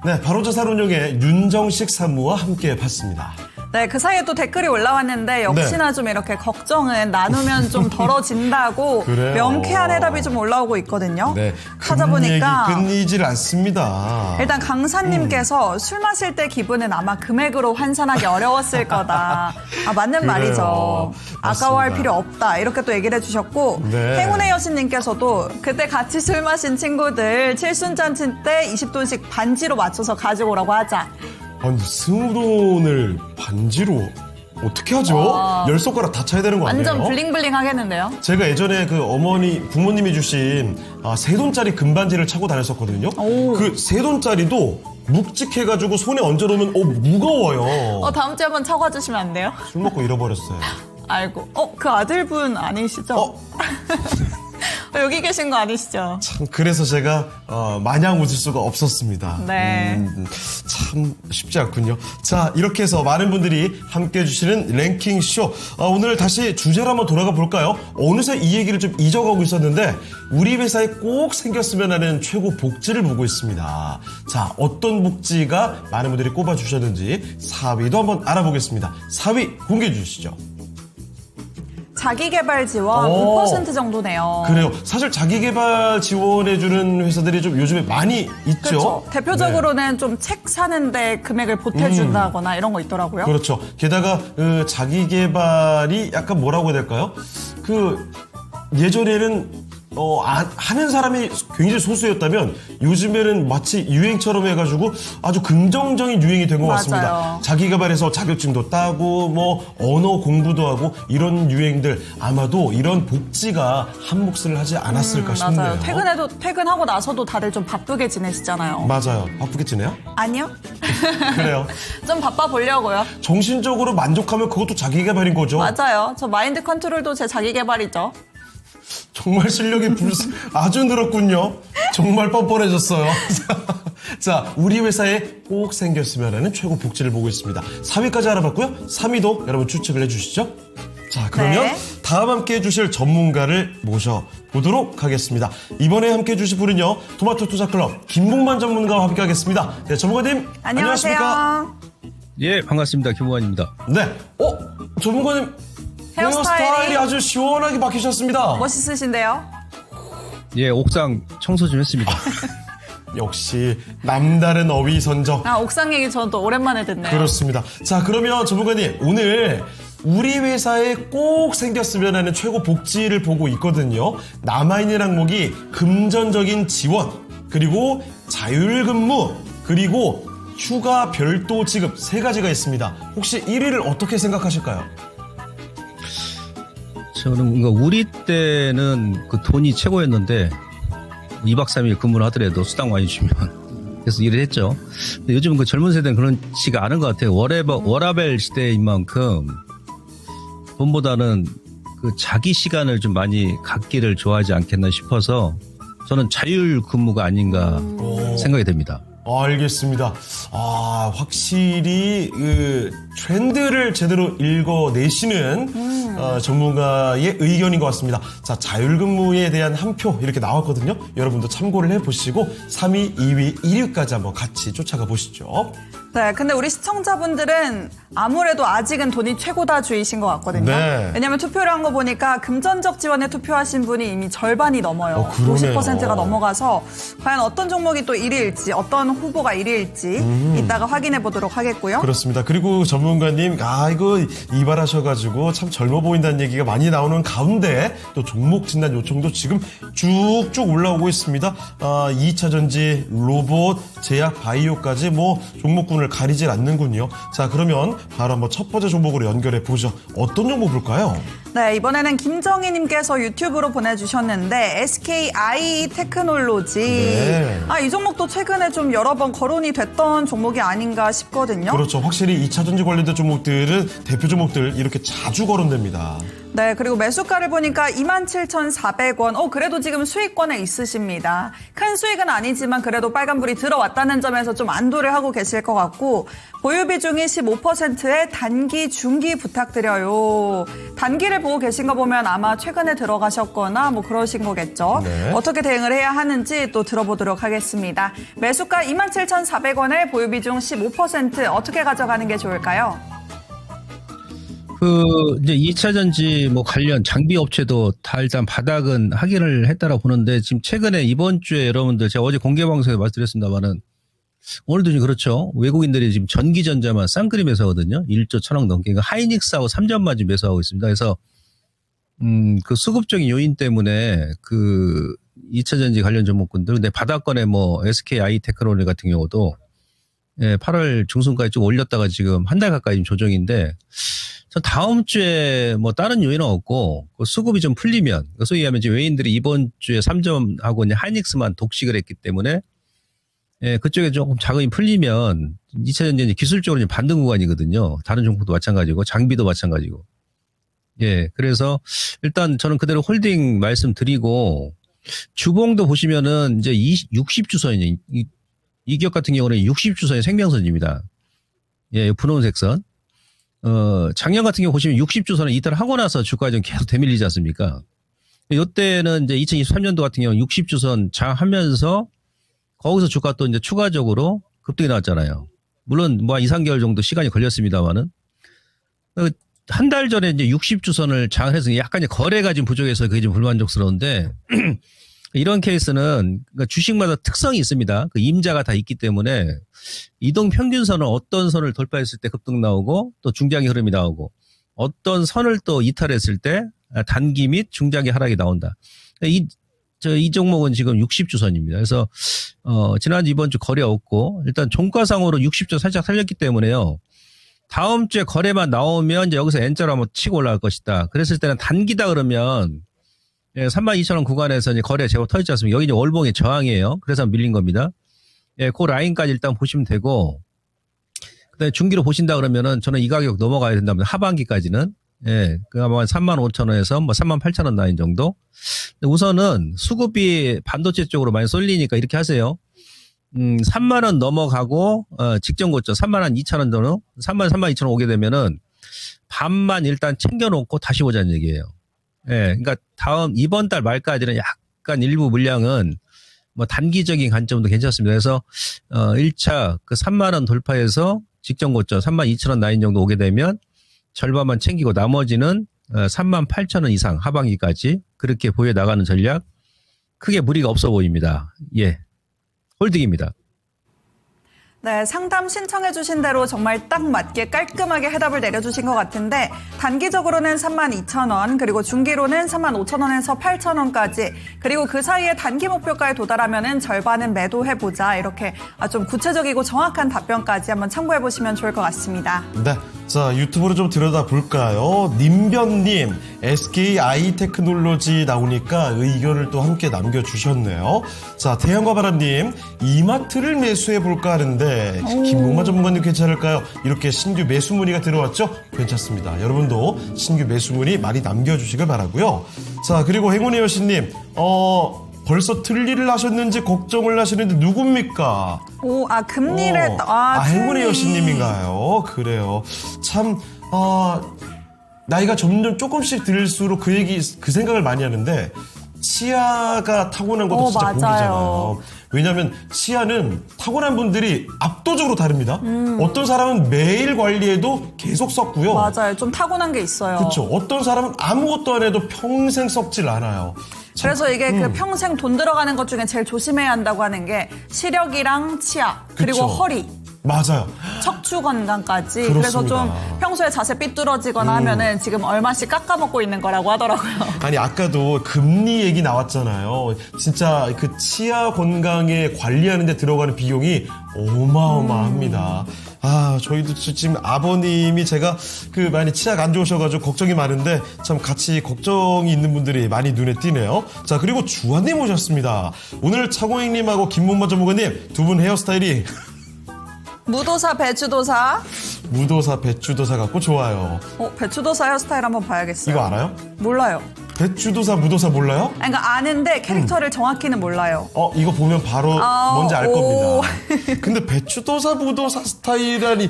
네, 바로자산운용의 윤정식 상무와 함께 봤습니다. 네, 그 사이에 또 댓글이 올라왔는데 역시나 좀 이렇게 걱정은 나누면 좀 덜어진다고 그래요. 명쾌한 해답이 좀 올라오고 있거든요. 네, 찾아보니까 끊이질 않습니다. 일단 강사님께서 술 마실 때 기분은 아마 금액으로 환산하기 어려웠을 거다. 맞는 그래요. 말이죠. 아까워할 맞습니다. 필요 없다. 이렇게 또 얘기를 해주셨고 네. 행운의 여신님께서도 그때 같이 술 마신 친구들 칠순잔치 때 20돈씩 반지로 맞춰서 가지고 오라고 하자. 아니, 20돈을 반지로 어떻게 하죠? 와. 10손가락 다 차야 되는 거 아니에요? 완전 블링블링 하겠는데요? 제가 예전에 그 부모님이 주신 3돈짜리 금반지를 차고 다녔었거든요. 오. 그 3돈짜리도 묵직해가지고 손에 얹어놓으면 무거워요. 다음 주에 한번 차고 와주시면 안 돼요? 술 먹고 잃어버렸어요. 아이고. 그 아들분 아니시죠? 여기 계신 거 아니시죠? 참 그래서 제가 마냥 웃을 수가 없었습니다. 네. 참 쉽지 않군요. 자, 이렇게 해서 많은 분들이 함께해 주시는 랭킹쇼. 오늘 다시 주제로 한번 돌아가 볼까요? 어느새 이 얘기를 좀 잊어가고 있었는데 우리 회사에 꼭 생겼으면 하는 최고 복지를 보고 있습니다. 자, 어떤 복지가 많은 분들이 꼽아주셨는지 4위도 한번 알아보겠습니다. 4위 공개해 주시죠. 자기개발 지원 오. 5% 정도네요. 그래요. 사실 자기개발 지원해주는 회사들이 좀 요즘에 많이 있죠. 그렇죠. 대표적으로는 좀 책 사는데 금액을 보태준다거나 이런 거 있더라고요. 그렇죠. 게다가 자기개발이 약간 뭐라고 해야 될까요? 예전에는 하는 사람이 굉장히 소수였다면 요즘에는 마치 유행처럼 해가지고 아주 긍정적인 유행이 된 것 같습니다. 맞아요. 자기개발해서 자격증도 따고 뭐 언어 공부도 하고 이런 유행들, 아마도 이런 복지가 한 몫을 하지 않았을까 싶네요. 맞아요. 퇴근하고 나서도 다들 좀 바쁘게 지내시잖아요. 맞아요. 바쁘게 지내요? 아니요. 그래요. 좀 바빠 보려고요. 정신적으로 만족하면 그것도 자기개발인 거죠. 맞아요. 저 마인드 컨트롤도 제 자기개발이죠. 정말 실력이 아주 늘었군요. 정말 뻔뻔해졌어요. 자, 우리 회사에 꼭 생겼으면 하는 최고 복지를 보고 있습니다. 4위까지 알아봤고요. 3위도 여러분 추측을 해주시죠. 자, 그러면 네. 다음 함께 해주실 전문가를 모셔보도록 하겠습니다. 이번에 함께 해주실 분은요, 토마토 투자클럽 김봉만 전문가와 함께 하겠습니다. 네, 전문가님. 안녕하십니까? 예, 반갑습니다. 김우환입니다. 네. 전문가님. 헤어스타일이 아주 시원하게 바뀌셨습니다. 멋있으신데요? 예, 옥상 청소 좀 했습니다. 역시 남다른 어휘선정. 옥상 얘기 저는 또 오랜만에 듣네요. 그렇습니다. 자, 그러면 전문가님, 오늘 우리 회사에 꼭 생겼으면 하는 최고 복지를 보고 있거든요. 남아있는 항목이 금전적인 지원, 그리고 자율근무, 그리고 휴가 별도 지급 3가지가 있습니다. 혹시 1위를 어떻게 생각하실까요? 저는 우리 때는 그 돈이 최고였는데 2박 3일 근무를 하더라도 수당 많이 주면 그래서 일을 했죠. 근데 요즘은 그 젊은 세대는 그렇지가 않은 것 같아요. 워라벨 시대인 만큼 돈보다는 그 자기 시간을 좀 많이 갖기를 좋아하지 않겠나 싶어서 저는 자율 근무가 아닌가 생각이 됩니다. 알겠습니다. 확실히 트렌드를 제대로 읽어내시는 전문가의 의견인 것 같습니다. 자, 자율근무에 대한 한 표 이렇게 나왔거든요. 여러분도 참고를 해보시고 3위, 2위, 1위까지 한번 같이 쫓아가 보시죠. 네, 근데 우리 시청자분들은 아무래도 아직은 돈이 최고다 주의신 것 같거든요. 네. 왜냐하면 투표를 한 거 보니까 금전적 지원에 투표하신 분이 이미 절반이 넘어요. 그러네요. 50%가 넘어가서 과연 어떤 종목이 또 1위일지, 어떤 후보가 1위일지 이따가 확인해 보도록 하겠고요. 그렇습니다. 그리고 전문가님, 이거 이발하셔가지고 참 젊어 보인다는 얘기가 많이 나오는 가운데 또 종목 진단 요청도 지금 쭉쭉 올라오고 있습니다. 2차 전지, 로봇, 제약, 바이오까지 뭐 종목군을 가리질 않는군요. 자, 그러면 바로 한번 첫 번째 종목으로 연결해 보죠. 어떤 종목 볼까요? 네, 이번에는 김정희님께서 유튜브로 보내주셨는데 SKI 테크놀로지. 네. 이 종목도 최근에 좀 여러 번 거론이 됐던 종목이 아닌가 싶거든요. 그렇죠. 확실히 2차 전지 관련된 종목들은 대표 종목들 이렇게 자주 거론됩니다. 네, 그리고 매수가를 보니까 27,400원. 그래도 지금 수익권에 있으십니다. 큰 수익은 아니지만 그래도 빨간불이 들어왔다는 점에서 좀 안도를 하고 계실 것 같고 보유 비중이 15%의 단기, 중기 부탁드려요. 단기를 보고 계신 거 보면 아마 최근에 들어가셨거나 뭐 그러신 거겠죠. 네. 어떻게 대응을 해야 하는지 또 들어보도록 하겠습니다. 매수가 27,400원에 보유 비중 15% 어떻게 가져가는 게 좋을까요? 이제 2차 전지 뭐 관련 장비 업체도 다 일단 바닥은 확인을 했다라고 보는데 지금 최근에 이번 주에 여러분들 제가 어제 공개 방송에 말씀드렸습니다만은 오늘도 지금 그렇죠. 외국인들이 지금 전기전자만 쌍끌이 매수하거든요. 1조 1,000억 넘게. 그러니까 하이닉스하고 3전만 지금 매수하고 있습니다. 그래서 그 수급적인 요인 때문에 그 2차 전지 관련 종목군들 근데 바닥권에 뭐 SKI 테크놀로지 같은 경우도 8월 중순까지 좀 올렸다가 지금 한 달 가까이 조정인데 다음 주에 뭐 다른 요인은 없고 수급이 좀 풀리면 소위 하면 이제 외인들이 이번 주에 3점하고 이제 하이닉스만 독식을 했기 때문에 그쪽에 조금 자금이 풀리면 2차 전지 기술적으로 이제 반등 구간이거든요. 다른 종목도 마찬가지고 장비도 마찬가지고. 그래서 일단 저는 그대로 홀딩 말씀드리고 주봉도 보시면은 이제 60주선이에요. 이 기업 같은 경우는 60주선이 생명선입니다. 분홍색 선. 작년 같은 경우 보시면 60주선을 이탈을 하고 나서 주가가 좀 계속 대밀리지 않습니까? 이때는 이제 2023년도 같은 경우 60주선 장하면서 거기서 주가 또 이제 추가적으로 급등이 나왔잖아요. 물론 뭐 2, 3개월 정도 시간이 걸렸습니다만은 한 달 전에 이제 60주선을 장을 해서 약간 거래가 좀 부족해서 그게 좀 불만족스러운데 이런 케이스는 그러니까 주식마다 특성이 있습니다. 그 임자가 다 있기 때문에 이동 평균선은 어떤 선을 돌파했을 때 급등 나오고 또 중장기 흐름이 나오고 어떤 선을 또 이탈했을 때 단기 및 중장기 하락이 나온다. 이 종목은 지금 60주선입니다. 그래서 지난주 이번 주 거래 없고 일단 종가상으로 60주 살짝 살렸기 때문에요. 다음 주에 거래만 나오면 이제 여기서 N자로 한번 치고 올라갈 것이다. 그랬을 때는 단기다 그러면 32,000원 구간에서 이제 거래 제법 터지지 않습니까? 여기 이제 월봉의 저항이에요. 그래서 밀린 겁니다. 그 라인까지 일단 보시면 되고, 그다음에 중기로 보신다 그러면은 저는 이 가격 넘어가야 된다면 하반기까지는 그아마 35,000원에서 뭐 38,000원 라인 정도. 우선은 수급이 반도체 쪽으로 많이 쏠리니까 이렇게 하세요. 3만 원 넘어가고 직전 고점 3만 2,000원 정도, 3만 2,000원 오게 되면은 반만 일단 챙겨놓고 다시 보자는 얘기예요. 그러니까 이번 달 말까지는 약간 일부 물량은 뭐 단기적인 관점도 괜찮습니다. 그래서 1차 그 3만 원 돌파해서 직전 고점 3만 2,000원 라인 정도 오게 되면 절반만 챙기고 나머지는 3만 8,000원 이상 하반기까지 그렇게 보여 나가는 전략 크게 무리가 없어 보입니다. 홀딩입니다. 네, 상담 신청해 주신 대로 정말 딱 맞게 깔끔하게 해답을 내려주신 것 같은데 단기적으로는 32,000원 그리고 중기로는 35,000원에서 8,000원까지 그리고 그 사이에 단기 목표가에 도달하면은 절반은 매도해보자 이렇게 좀 구체적이고 정확한 답변까지 한번 참고해 보시면 좋을 것 같습니다. 네. 자, 유튜브로 좀 들여다볼까요? 님변님, SKI 테크놀로지 나오니까 의견을 또 함께 남겨주셨네요. 자, 태양과 바람님, 이마트를 매수해볼까 하는데, 김용만 전문가님 괜찮을까요? 이렇게 신규 매수 문의가 들어왔죠? 괜찮습니다. 여러분도 신규 매수 문의 많이 남겨주시길 바라고요. 자, 그리고 행운의 여신님, 벌써 틀리를 하셨는지 걱정을 하시는데 누굽니까? 금리를 행운의 여신님인가요? 그래요. 참 나이가 점점 조금씩 들수록 그 생각을 많이 하는데 치아가 타고난 것도 진짜 맞아요. 복이잖아요. 왜냐하면 치아는 타고난 분들이 압도적으로 다릅니다. 어떤 사람은 매일 관리해도 계속 썩고요. 맞아요. 좀 타고난 게 있어요. 그렇죠. 어떤 사람은 아무것도 안 해도 평생 썩질 않아요. 그래서 이게 그 평생 돈 들어가는 것 중에 제일 조심해야 한다고 하는 게 시력이랑 치아, 그리고 그쵸. 허리. 맞아요. 척추 건강까지. 그래서 그렇습니다. 좀 평소에 자세 삐뚤어지거나 하면은 지금 얼마씩 깎아먹고 있는 거라고 하더라고요. 아니 아까도 금리 얘기 나왔잖아요. 진짜 그 치아 건강에 관리하는 데 들어가는 비용이 어마어마합니다. 아, 저희도 지금 아버님이 제가 그 많이 치아가 안 좋으셔가지고 걱정이 많은데 참 같이 걱정이 있는 분들이 많이 눈에 띄네요. 자, 그리고 주한님 오셨습니다. 오늘 차고잉님하고 김문마 전문가님 두 분 헤어스타일이 무도사, 배추도사. 무도사, 배추도사 같고 좋아요. 배추도사 헤어스타일 한번 봐야겠어요. 이거 알아요? 몰라요. 배추도사, 무도사 몰라요? 아니, 그러니까 아는데 캐릭터를 정확히는 몰라요. 이거 보면 바로 뭔지 알 오. 겁니다. 근데 배추도사, 무도사 스타일이라니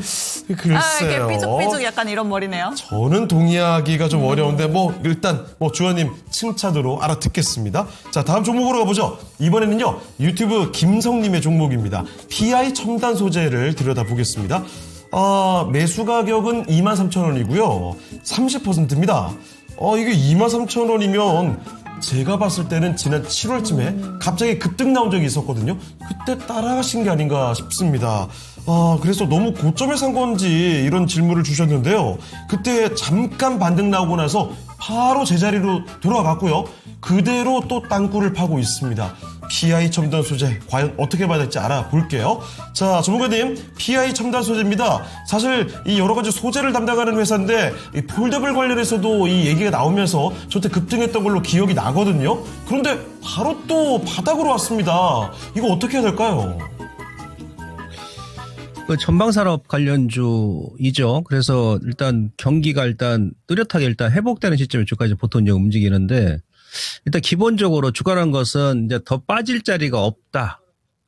글쎄요. 이게 삐죽삐죽 약간 이런 머리네요. 저는 동의하기가 좀 어려운데 일단 주원님 칭찬으로 알아듣겠습니다. 자, 다음 종목으로 가보죠. 이번에는요 유튜브 김성님의 종목입니다. PI 첨단 소재를 들여다보겠습니다. 매수 가격은 23,000원이고요. 30%입니다. 이게 23,000원이면 제가 봤을 때는 지난 7월쯤에 갑자기 급등 나온 적이 있었거든요. 그때 따라가신 게 아닌가 싶습니다. 그래서 너무 고점에 산 건지 이런 질문을 주셨는데요. 그때 잠깐 반등 나오고 나서 바로 제자리로 돌아갔고요. 그대로 또 땅굴을 파고 있습니다. PI 첨단 소재 과연 어떻게 봐야 될지 알아볼게요. 자, 전문가님, PI 첨단 소재입니다. 사실 이 여러 가지 소재를 담당하는 회사인데 이 폴더블 관련해서도 이 얘기가 나오면서 저때 급등했던 걸로 기억이 나거든요. 그런데 바로 또 바닥으로 왔습니다. 이거 어떻게 해야 될까요? 그 전방산업 관련주이죠. 그래서 일단 경기가 뚜렷하게 회복되는 시점에 주가가 보통 이제 움직이는데 일단 기본적으로 주가라는 것은 이제 더 빠질 자리가 없다.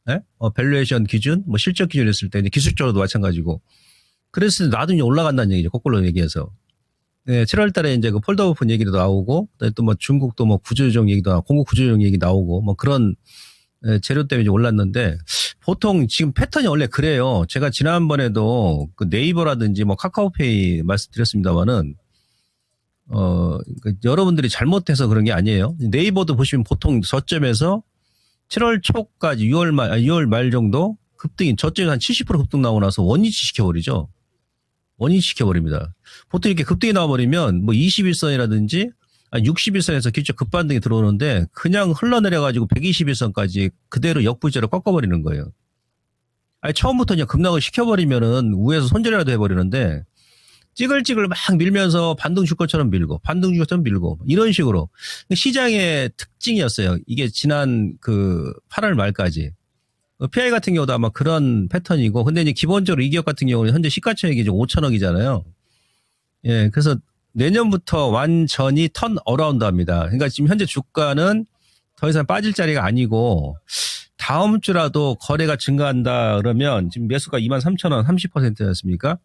예? 밸류에이션 기준, 실적 기준 했을 때 이제 기술적으로도 마찬가지고. 그랬을 때 나도 이제 올라간다는 얘기죠. 거꾸로 얘기해서. 네, 7월 달에 이제 그 폴더 오픈 얘기도 나오고 또 중국도 구조조정 얘기도 나오고 공급 구조조정 얘기 나오고 그런 재료 때문에 이제 올랐는데 보통 지금 패턴이 원래 그래요. 제가 지난번에도 그 네이버라든지 카카오페이 말씀드렸습니다만은 여러분들이 잘못해서 그런 게 아니에요. 네이버도 보시면 보통 저점에서 7월 초까지 6월 말 정도 급등이 저점에서 한 70% 급등 나오고 나서 원위치 시켜버리죠. 원위치 시켜버립니다. 보통 이렇게 급등이 나와버리면 21선이라든지 61선에서 기초 급반등이 들어오는데 그냥 흘러내려가지고 121선까지 그대로 역부지로 꺾어버리는 거예요. 처음부터 그냥 급락을 시켜버리면은 위에서 손절이라도 해버리는데 찌글찌글 막 밀면서 반등 줄 것처럼 밀고 반등 줄 것처럼 밀고 이런 식으로 시장의 특징이었어요. 이게 지난 8월 말까지. PI 같은 경우도 아마 그런 패턴이고 근데 이제 기본적으로 이 기업 같은 경우는 현재 시가총액이 지금 5천억이잖아요. 예, 그래서 내년부터 완전히 턴 어라운드 합니다. 그러니까 지금 현재 주가는 더 이상 빠질 자리가 아니고 다음 주라도 거래가 증가한다 그러면 지금 매수가 23,000원 30%였습니까?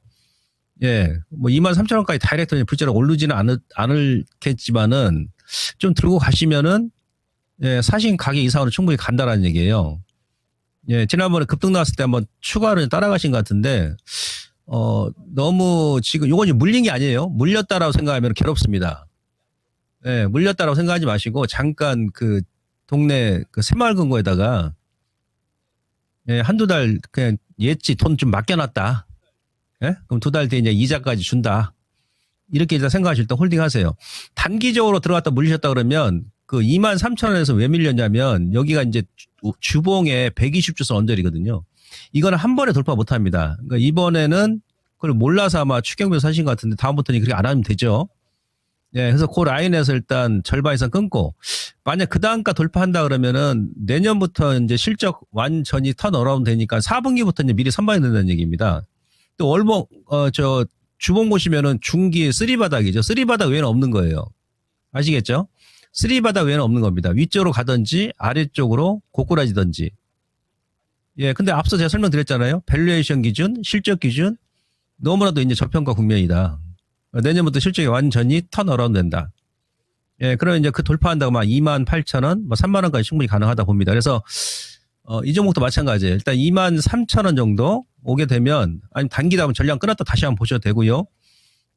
예, 23,000원까지 다이렉트 불자로 오르지는 않을겠지만은 좀 들고 가시면은 예, 사신 가격 이상으로 충분히 간다라는 얘기예요. 예, 지난번에 급등 나왔을 때 한번 추가로 따라가신 것 같은데 너무 지금 요건 물린 게 아니에요. 물렸다라고 생각하면 괴롭습니다. 예, 물렸다라고 생각하지 마시고 잠깐 동네 새마을금고에다가 예, 한두 달 그냥 예치 돈 좀 맡겨놨다. 예? 그럼 2달 뒤에 이제 이자까지 준다. 이렇게 일단 생각하실 때 홀딩 하세요. 단기적으로 들어갔다 물리셨다 그러면 23,000원에서 왜 밀렸냐면 여기가 이제 주봉에 120주선 언저리거든요. 이거는 한 번에 돌파 못 합니다. 그러니까 이번에는 그걸 몰라서 아마 추경비로 사신 것 같은데 다음부터는 그렇게 안 하면 되죠. 예, 그래서 그 라인에서 일단 절반 이상 끊고 만약 그 다음가 돌파한다 그러면은 내년부터 이제 실적 완전히 턴 어라운드 되니까 4분기부터 이제 미리 선반이 된다는 얘기입니다. 또 월봉 주봉 보시면은 중기 3바닥이죠. 3바닥 외에는 없는 거예요. 아시겠죠? 3바닥 외에는 없는 겁니다. 위쪽으로 가든지 아래쪽으로 고꾸라지든지. 예, 근데 앞서 제가 설명드렸잖아요. 밸류에이션 기준, 실적 기준 너무나도 이제 저평가 국면이다. 내년부터 실적이 완전히 턴 어라운드 된다. 예, 그러면 이제 돌파한다고 28,000원, 3만 원까지 충분히 가능하다 봅니다. 그래서 이 종목도 마찬가지예요. 일단 23,000원 정도 오게 되면, 아니면 단기다 하면 전량 끊었다 다시 한번 보셔도 되고요.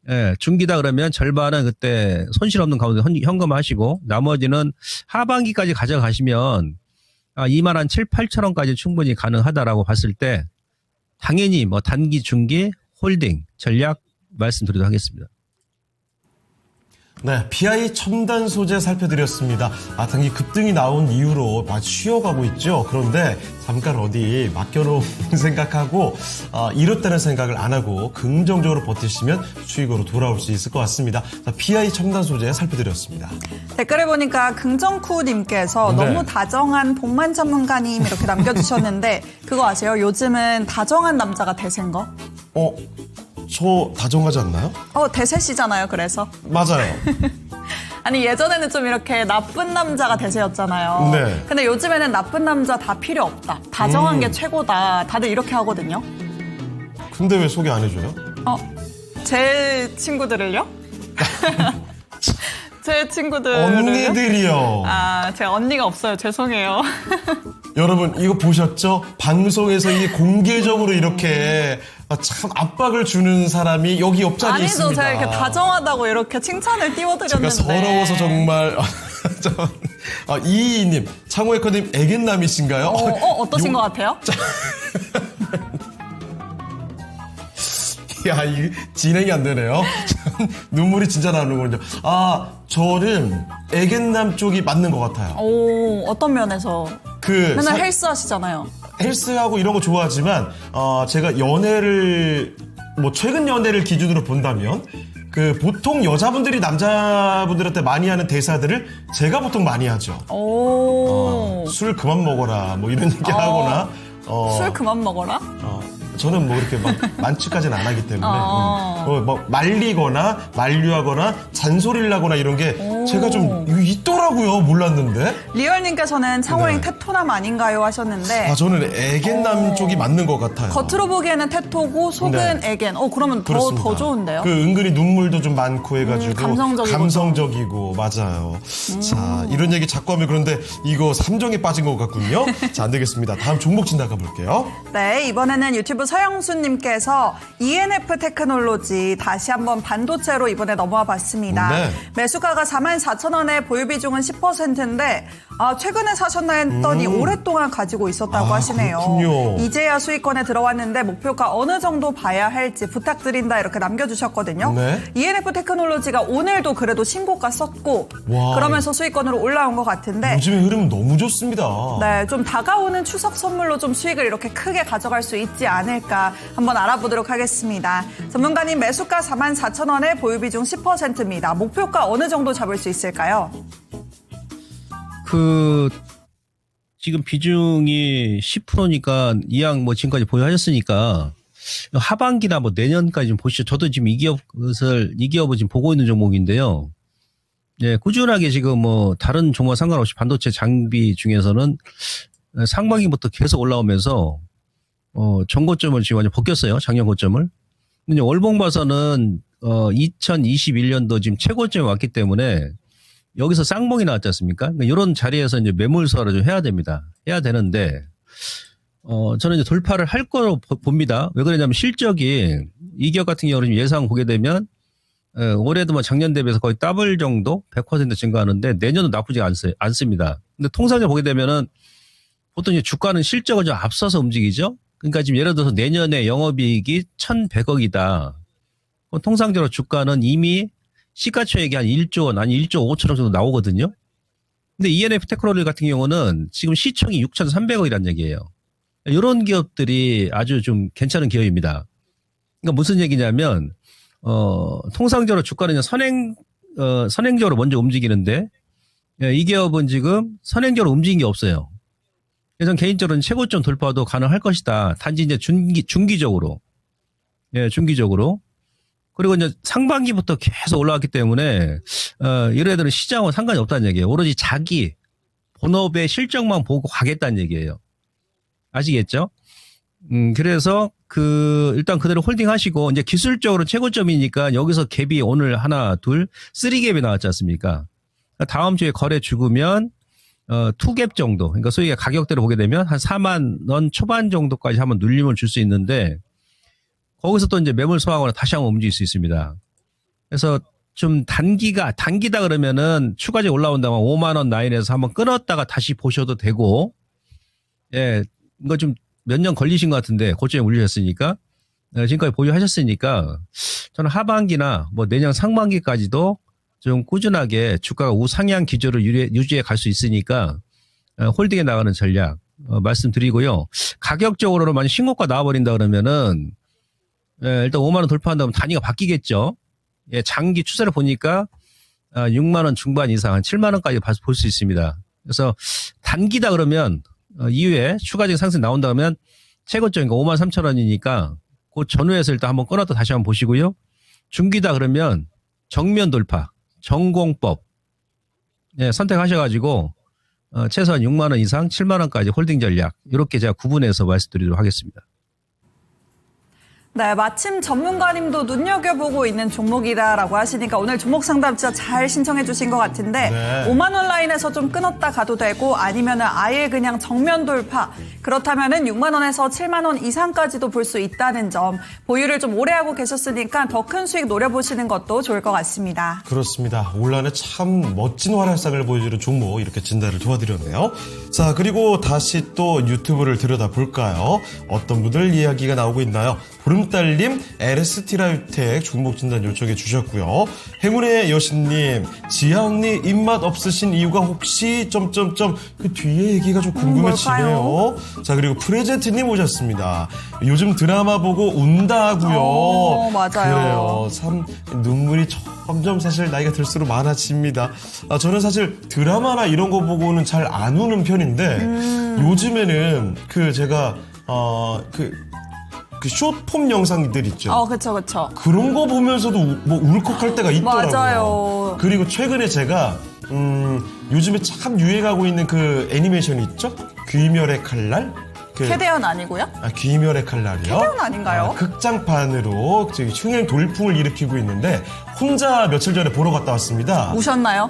예, 중기다 그러면 절반은 그때 손실 없는 가운데 현금하시고, 나머지는 하반기까지 가져가시면, 27,000, 8,000원까지 충분히 가능하다라고 봤을 때, 당연히 뭐 단기, 중기, 홀딩, 전략 말씀드리도록 하겠습니다. 네, PI 첨단 소재 살펴드렸습니다. 단기 급등이 나온 이후로 많이 쉬어가고 있죠. 그런데 잠깐 어디 맡겨놓은 생각하고 이렇다는 생각을 안 하고 긍정적으로 버티시면 수익으로 돌아올 수 있을 것 같습니다. 자, PI 첨단 소재 살펴드렸습니다. 댓글을 보니까 긍정쿠님께서 네. 너무 다정한 복만 전문가님 이렇게 남겨주셨는데 그거 아세요? 요즘은 다정한 남자가 대세인 거? 저 다정하지 않나요? 대세시잖아요. 그래서. 맞아요. 아니 예전에는 좀 이렇게 나쁜 남자가 대세였잖아요. 네. 근데 요즘에는 나쁜 남자 다 필요 없다. 다정한 게 최고다. 다들 이렇게 하거든요. 근데 왜 소개 안 해줘요? 제 친구들을요? 제 친구들을요? 언니들이요. 제가 언니가 없어요. 죄송해요. 여러분 이거 보셨죠? 방송에서 이 공개적으로 이렇게 참 압박을 주는 사람이 여기 옆자리에 아니죠. 있습니다. 제가 이렇게 다정하다고 이렇게 칭찬을 띄워드렸는데. 제가 서러워서 정말 이희님, 창호에커님 애견남이신가요? 어떠신 것 같아요? 야, 이 진행이 안 되네요. 눈물이 진짜 나는군요. 저는 애견남 쪽이 맞는 것 같아요. 어떤 면에서? 맨날 헬스 하시잖아요. 헬스하고 이런 거 좋아하지만 제가 연애를 최근 연애를 기준으로 본다면 보통 여자분들이 남자분들한테 많이 하는 대사들을 제가 보통 많이 하죠. 술 그만 먹어라 뭐 이런 얘기 하거나 술 그만 먹어라? 저는 뭐 이렇게 막 만취까지는 안 하기 때문에 뭐 말리거나 만류하거나 잔소리를 하거나 이런 게 제가 좀 있더라고요. 몰랐는데. 리얼님께서는 창호행 네. 테토남 아닌가요 하셨는데 저는 애견남 쪽이 맞는 것 같아요. 겉으로 보기에는 테토고 속은 네. 애견. 그러면 그렇습니다. 더 좋은데요? 은근히 눈물도 좀 많고 해가지고 감성적이고 맞아요. 자, 이런 얘기 자꾸 하면 그런데 이거 삼정에 빠진 것 같군요. 자, 안 되겠습니다. 다음 종목 진단 가볼게요. 네, 이번에는 유튜브 서영수님께서 ENF 테크놀로지 다시 한번 반도체로 이번에 넘어와 봤습니다. 네. 매수가가 44,000원에 보유 비중은 10%인데 최근에 사셨나 했더니 오랫동안 가지고 있었다고 하시네요. 그렇군요. 이제야 수익권에 들어왔는데 목표가 어느 정도 봐야 할지 부탁드린다 이렇게 남겨주셨거든요. 네. ENF 테크놀로지가 오늘도 그래도 신고가 썼고 와. 그러면서 수익권으로 올라온 것 같은데 요즘의 흐름은 너무 좋습니다. 네, 좀 다가오는 추석 선물로 좀 수익을 이렇게 크게 가져갈 수 있지 않을까 한번 알아보도록 하겠습니다. 전문가님 매수가 44,000원에 보유 비중 10%입니다. 목표가 어느 정도 잡을 수 있을까요? 지금 비중이 10%니까 이왕 지금까지 보유하셨으니까 하반기나 내년까지 좀 보시죠. 저도 지금 이 기업을 지금 보고 있는 종목인데요. 예, 꾸준하게 지금 다른 종목과 상관없이 반도체 장비 중에서는 상반기부터 계속 올라오면서 전고점을 지금 완전 벗겼어요. 작년 고점을. 근데 월봉 봐서는 2021년도 지금 최고점에 왔기 때문에 여기서 쌍봉이 나왔지 않습니까? 그러니까 이런 자리에서 이제 매물 소화를 좀 해야 됩니다. 해야 되는데 저는 이제 돌파를 할 거로 봅니다. 왜 그러냐면 실적이 이 기업 같은 경우는 예상 보게 되면 올해도 작년 대비해서 거의 더블 정도 100% 증가하는데 내년은 나쁘지 않습니다. 근데 통상적으로 보게 되면은 보통 이제 주가는 실적을 좀 앞서서 움직이죠. 그러니까 지금 예를 들어서 내년에 영업이익이 1,100억이다. 통상적으로 주가는 이미 시가총액이 한 1조 원, 아니 1조 5천억 정도 나오거든요. 근데 ENF 테크놀로지 같은 경우는 지금 시총이 6,300억이라는 얘기예요. 이런 기업들이 아주 좀 괜찮은 기업입니다. 그러니까 무슨 얘기냐면 통상적으로 주가는 선행적으로 먼저 움직이는데 이 기업은 지금 선행적으로 움직인 게 없어요. 그래서 개인적으로는 최고점 돌파도 가능할 것이다. 단지 이제 중기적으로. 예, 중기적으로. 그리고 이제 상반기부터 계속 올라왔기 때문에, 이런 애들은 시장과 상관이 없다는 얘기예요. 오로지 자기 본업의 실적만 보고 가겠다는 얘기예요. 아시겠죠? 그래서 일단 그대로 홀딩 하시고, 이제 기술적으로 최고점이니까 여기서 갭이 오늘 하나, 둘, 3갭이 나왔지 않습니까? 다음 주에 거래 죽으면, 투갭 정도, 그러니까 소위 가격대로 보게 되면 한 4만 원 초반 정도까지 한번 눌림을 줄 수 있는데 거기서 또 이제 매물 소화하거나 다시 한번 움직일 수 있습니다. 그래서 좀 단기다 그러면은 추가적으로 올라온다면 5만 원 라인에서 한번 끊었다가 다시 보셔도 되고, 예, 이거 좀 몇 년 걸리신 것 같은데 고점에 올리셨으니까 지금까지 보유하셨으니까 저는 하반기나 뭐 내년 상반기까지도 좀 꾸준하게 주가가 우상향 기조를 유지해 갈 수 있으니까 홀딩에 나가는 전략 말씀드리고요. 가격적으로는 만약 신고가 나와버린다 그러면은 일단 5만 원 돌파한다면 단위가 바뀌겠죠. 예, 장기 추세를 보니까 6만 원 중반 이상 한 7만 원까지 볼 수 있습니다. 그래서 단기다 그러면 이후에 추가적인 상승이 나온다 그러면 최고점이니까 5만 3천 원이니까 그 전후에서 일단 한번 끊었다 다시 한번 보시고요. 중기다 그러면 정면 돌파, 전공법 선택하셔가지고 최소한 6만 원 이상 7만 원까지 홀딩 전략 이렇게 제가 구분해서 말씀드리도록 하겠습니다. 네, 마침 전문가님도 눈여겨보고 있는 종목이다라고 하시니까 오늘 종목 상담 진짜 잘 신청해 주신 것 같은데 네. 5만 원 라인에서 좀 끊었다 가도 되고 아니면은 아예 그냥 정면 돌파 그렇다면은 6만 원에서 7만 원 이상까지도 볼 수 있다는 점 보유를 좀 오래 하고 계셨으니까 더 큰 수익 노려보시는 것도 좋을 것 같습니다. 그렇습니다. 올 한해 참 멋진 활약상을 보여주는 종목 이렇게 진단을 도와드렸네요. 자, 그리고 다시 또 유튜브를 들여다볼까요? 어떤 분들 이야기가 나오고 있나요? 보름달님, LS티라유텍 종목 진단 요청해 주셨고요. 행운의 여신님, 지아 언니 입맛 없으신 이유가 혹시 그 뒤에 얘기가 좀 궁금해지네요. 자, 그리고 프레젠트님 오셨습니다. 요즘 드라마 보고 운다 하고요. 맞아요. 그래요. 참 눈물이 점점 사실 나이가 들수록 많아집니다. 저는 사실 드라마나 이런 거 보고는 잘 안 우는 편인데 요즘에는 제가 그 숏폼 영상들 있죠. 그쵸. 그런 거 보면서도 뭐 울컥할 때가 있더라고요. 맞아요. 그리고 최근에 제가 요즘에 참 유행하고 있는 그 애니메이션이 있죠. 귀멸의 칼날. 캐대언 아니고요? 귀멸의 칼날이요. 캐대언 아닌가요? 극장판으로 흥행 돌풍을 일으키고 있는데 혼자 며칠 전에 보러 갔다 왔습니다. 우셨나요?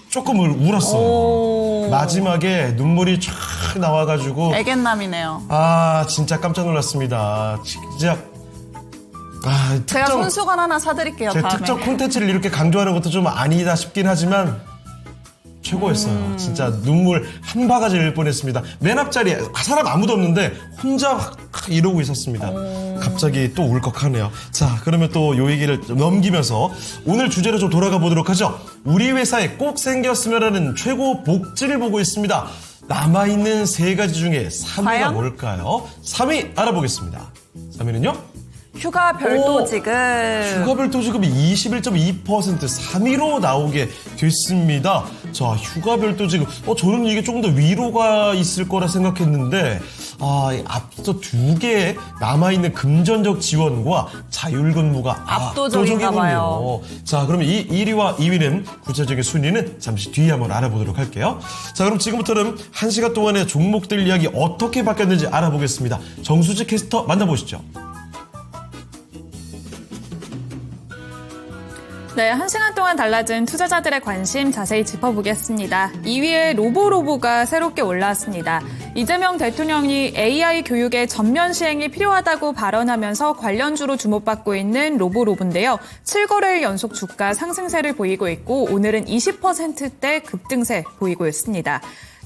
조금 울었어요. 마지막에 눈물이 쫙 나와가지고 애견남이네요. 진짜 깜짝 놀랐습니다. 진짜 제가 손수건 하나 사드릴게요. 제 다음에. 특정 콘텐츠를 이렇게 강조하는 것도 좀 아니다 싶긴 하지만 최고였어요. 진짜 눈물 한 바가지 흘릴 뻔했습니다. 맨 앞자리에 사람 아무도 없는데 혼자 막 이러고 있었습니다. 갑자기 또 울컥하네요. 자, 그러면 또 요 얘기를 넘기면서 오늘 주제로 좀 돌아가 보도록 하죠. 우리 회사에 꼭 생겼으면 하는 최고 복지를 보고 있습니다. 남아있는 세 가지 중에 3위가 과연? 뭘까요? 3위 알아보겠습니다. 3위는요? 휴가 별도 지급. 휴가 별도 지급이 21.2% 3위로 나오게 됐습니다. 자, 휴가 별도 지급. 저는 이게 조금 더 위로가 있을 거라 생각했는데, 앞서 두 개의 남아있는 금전적 지원과 자율근무가 압도적인가 봐요. 자, 그러면 이 1위와 2위는 구체적인 순위는 잠시 뒤에 한번 알아보도록 할게요. 자, 그럼 지금부터는 1시간 동안의 종목들 이야기 어떻게 바뀌었는지 알아보겠습니다. 정수지 캐스터 만나보시죠. 네, 1시간 동안 달라진 투자자들의 관심 자세히 짚어보겠습니다. 2위에 로보가 새롭게 올라왔습니다. 이재명 대통령이 AI 교육의 전면 시행이 필요하다고 발언하면서 관련주로 주목받고 있는 로보인데요. 7거래일 연속 주가 상승세를 보이고 있고 오늘은 20%대 급등세 보이고 있습니다.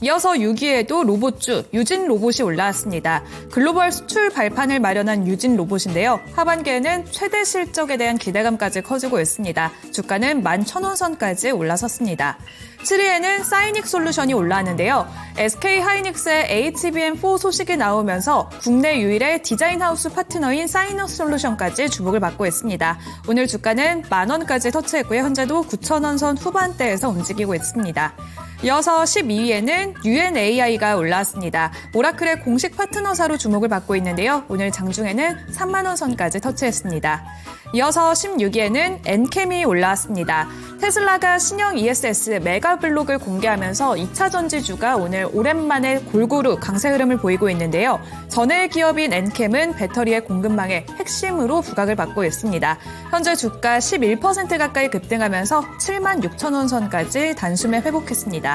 이어서 6위에도 로봇주 유진 로봇이 올라왔습니다. 글로벌 수출 발판을 마련한 유진 로봇인데요. 하반기에는 최대 실적에 대한 기대감까지 커지고 있습니다. 주가는 11,000원 선까지 올라섰습니다. 7위에는 사이닉 솔루션이 올라왔는데요. SK 하이닉스의 HBM4 소식이 나오면서 국내 유일의 디자인하우스 파트너인 사이닉 솔루션까지 주목을 받고 있습니다. 오늘 주가는 10,000원까지 터치했고요. 현재도 9,000원 선 후반대에서 움직이고 있습니다. 이어서 12위에는 UNAI가 올라왔습니다. 오라클의 공식 파트너사로 주목을 받고 있는데요. 오늘 장중에는 30,000원 선까지 터치했습니다. 이어서 16위에는 엔캠이 올라왔습니다. 테슬라가 신형 ESS 메가블록을 공개하면서 2차 전지주가 오늘 오랜만에 골고루 강세 흐름을 보이고 있는데요. 전해 기업인 엔캠은 배터리의 공급망의 핵심으로 부각을 받고 있습니다. 현재 주가 11% 가까이 급등하면서 76,000원 선까지 단숨에 회복했습니다.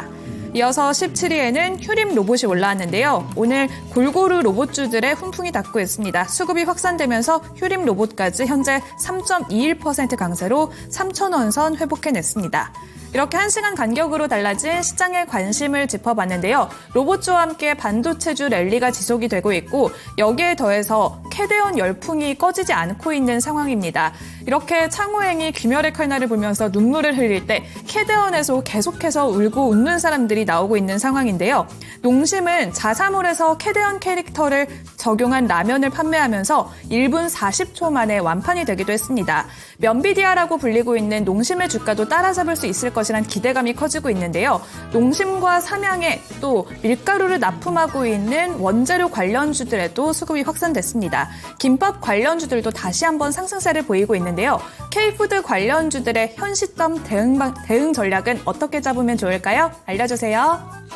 이어서 17위에는 휴림 로봇이 올라왔는데요. 오늘 골고루 로봇주들의 훈풍이 닿고 있습니다. 수급이 확산되면서 휴림 로봇까지 현재 3.21% 강세로 3,000원 선 회복해냈습니다. 이렇게 1시간 간격으로 달라진 시장의 관심을 짚어봤는데요. 로봇주와 함께 반도체주 랠리가 지속이 되고 있고 여기에 더해서 캐대언 열풍이 꺼지지 않고 있는 상황입니다. 이렇게 창호행이 귀멸의 칼날을 보면서 눈물을 흘릴 때 캐대언에서 계속해서 울고 웃는 사람들이 나오고 있는 상황인데요. 농심은 자사몰에서 캐대언 캐릭터를 적용한 라면을 판매하면서 1분 40초 만에 완판이 되기도 했습니다. 면비디아라고 불리고 있는 농심의 주가도 따라잡을 수 있을 것이란 기대감이 커지고 있는데요. 농심과 삼양에 또 밀가루를 납품하고 있는 원재료 관련주들에도 수급이 확산됐습니다. 김밥 관련주들도 다시 한번 상승세를 보이고 있는데요. K푸드 관련주들의 현 시점 대응 전략은 어떻게 잡으면 좋을까요? 알려주세요.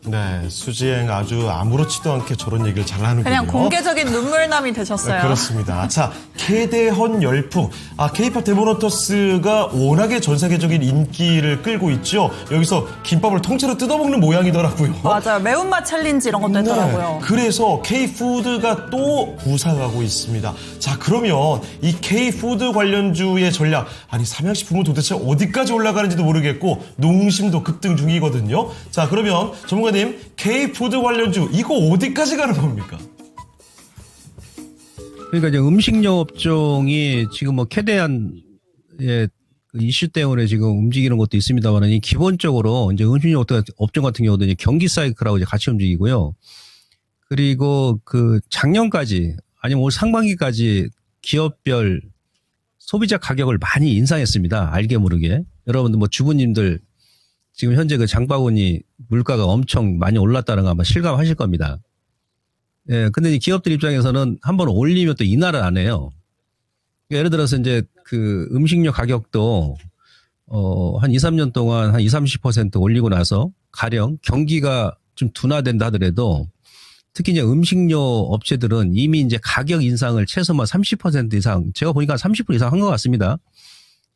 네, 수지행 아주 아무렇지도 않게 저런 얘기를 잘하는군요. 그냥 공개적인 눈물남이 되셨어요. 네, 그렇습니다. 자, 캐대헌 열풍. K-팝 데모노터스가 워낙에 전 세계적인 인기를 끌고 있죠. 여기서 김밥을 통째로 뜯어먹는 모양이더라고요. 맞아요. 매운맛 챌린지 이런 것도 했더라고요. 네, 그래서 K푸드가 또 부상하고 있습니다. 자, 그러면 이 K푸드 관련주의 전략, 아니 삼양식품은 도대체 어디까지 올라가는지도 모르겠고 농심도 급등 중이거든요. 자, 그러면 전문가님, K푸드 관련주 이거 어디까지 가는 겁니까? 그러니까 이제 음식료 업종이 지금 뭐 캐대안의 이슈 때문에 지금 움직이는 것도 있습니다만, 기본적으로 이제 음식료 업종 같은 경우도 이제 경기 사이클하고 이제 같이 움직이고요. 그리고 그 작년까지 아니면 올 상반기까지 기업별 소비자 가격을 많이 인상했습니다. 알게 모르게. 여러분들 뭐 주부님들 지금 현재 그 장바구니 물가가 엄청 많이 올랐다는 거 아마 실감하실 겁니다. 예, 근데 이 기업들 입장에서는 한번 올리면 또 인하를 안 해요. 예를 들어서 이제 그 음식료 가격도 한 2, 3년 동안 한 20, 30% 올리고 나서 가령 경기가 좀 둔화된다 하더라도 특히 이제 음식료 업체들은 이미 이제 가격 인상을 최소한 30% 이상, 제가 보니까 30% 이상 한 것 같습니다.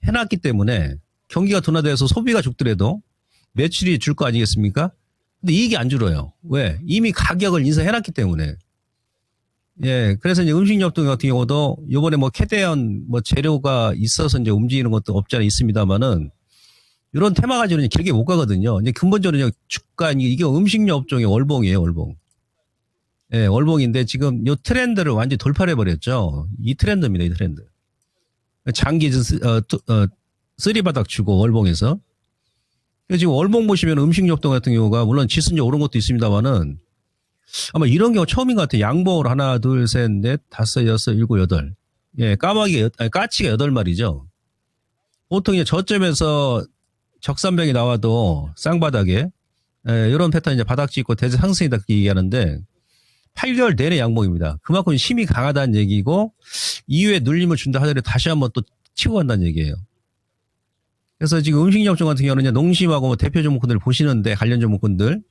해놨기 때문에 경기가 둔화돼서 소비가 죽더라도 매출이 줄 거 아니겠습니까? 근데 이익이 안 줄어요. 왜? 이미 가격을 인상해놨기 때문에. 예, 그래서 이제 음식료 업종 같은 경우도 요번에 뭐 캐대언 뭐 재료가 있어서 이제 움직이는 것도 없지 않아 있습니다만은 이런 테마 가지고는 길게 못 가거든요. 이제 근본적으로 주가, 이게 음식료 업종의 월봉이에요, 월봉. 예, 월봉인데 지금 요 트렌드를 완전히 돌파해버렸죠. 이 트렌드입니다, 이 트렌드. 장기, 쓰리바닥 주고 월봉에서. 지금 월봉 보시면 음식료 업종 같은 경우가 물론 지수는 오른 것도 있습니다만은 아마 이런 경우 처음인 것 같아요. 양봉으로 하나, 둘, 셋, 넷, 다섯, 여섯, 일곱, 여덟. 예, 까치가 8마리죠. 보통 이제 저점에서 적산병이 나와도 쌍바닥에, 이런 패턴 이제 바닥 찍고 대세 상승이다 얘기하는데 8개월 내내 양봉입니다. 그만큼 힘이 강하다는 얘기고 이후에 눌림을 준다 하더라도 다시 한번 또 치고 간다는 얘기예요. 그래서 지금 음식료 업종 같은 경우는 농심하고 뭐 대표 종목군들 보시는데 관련 종목군들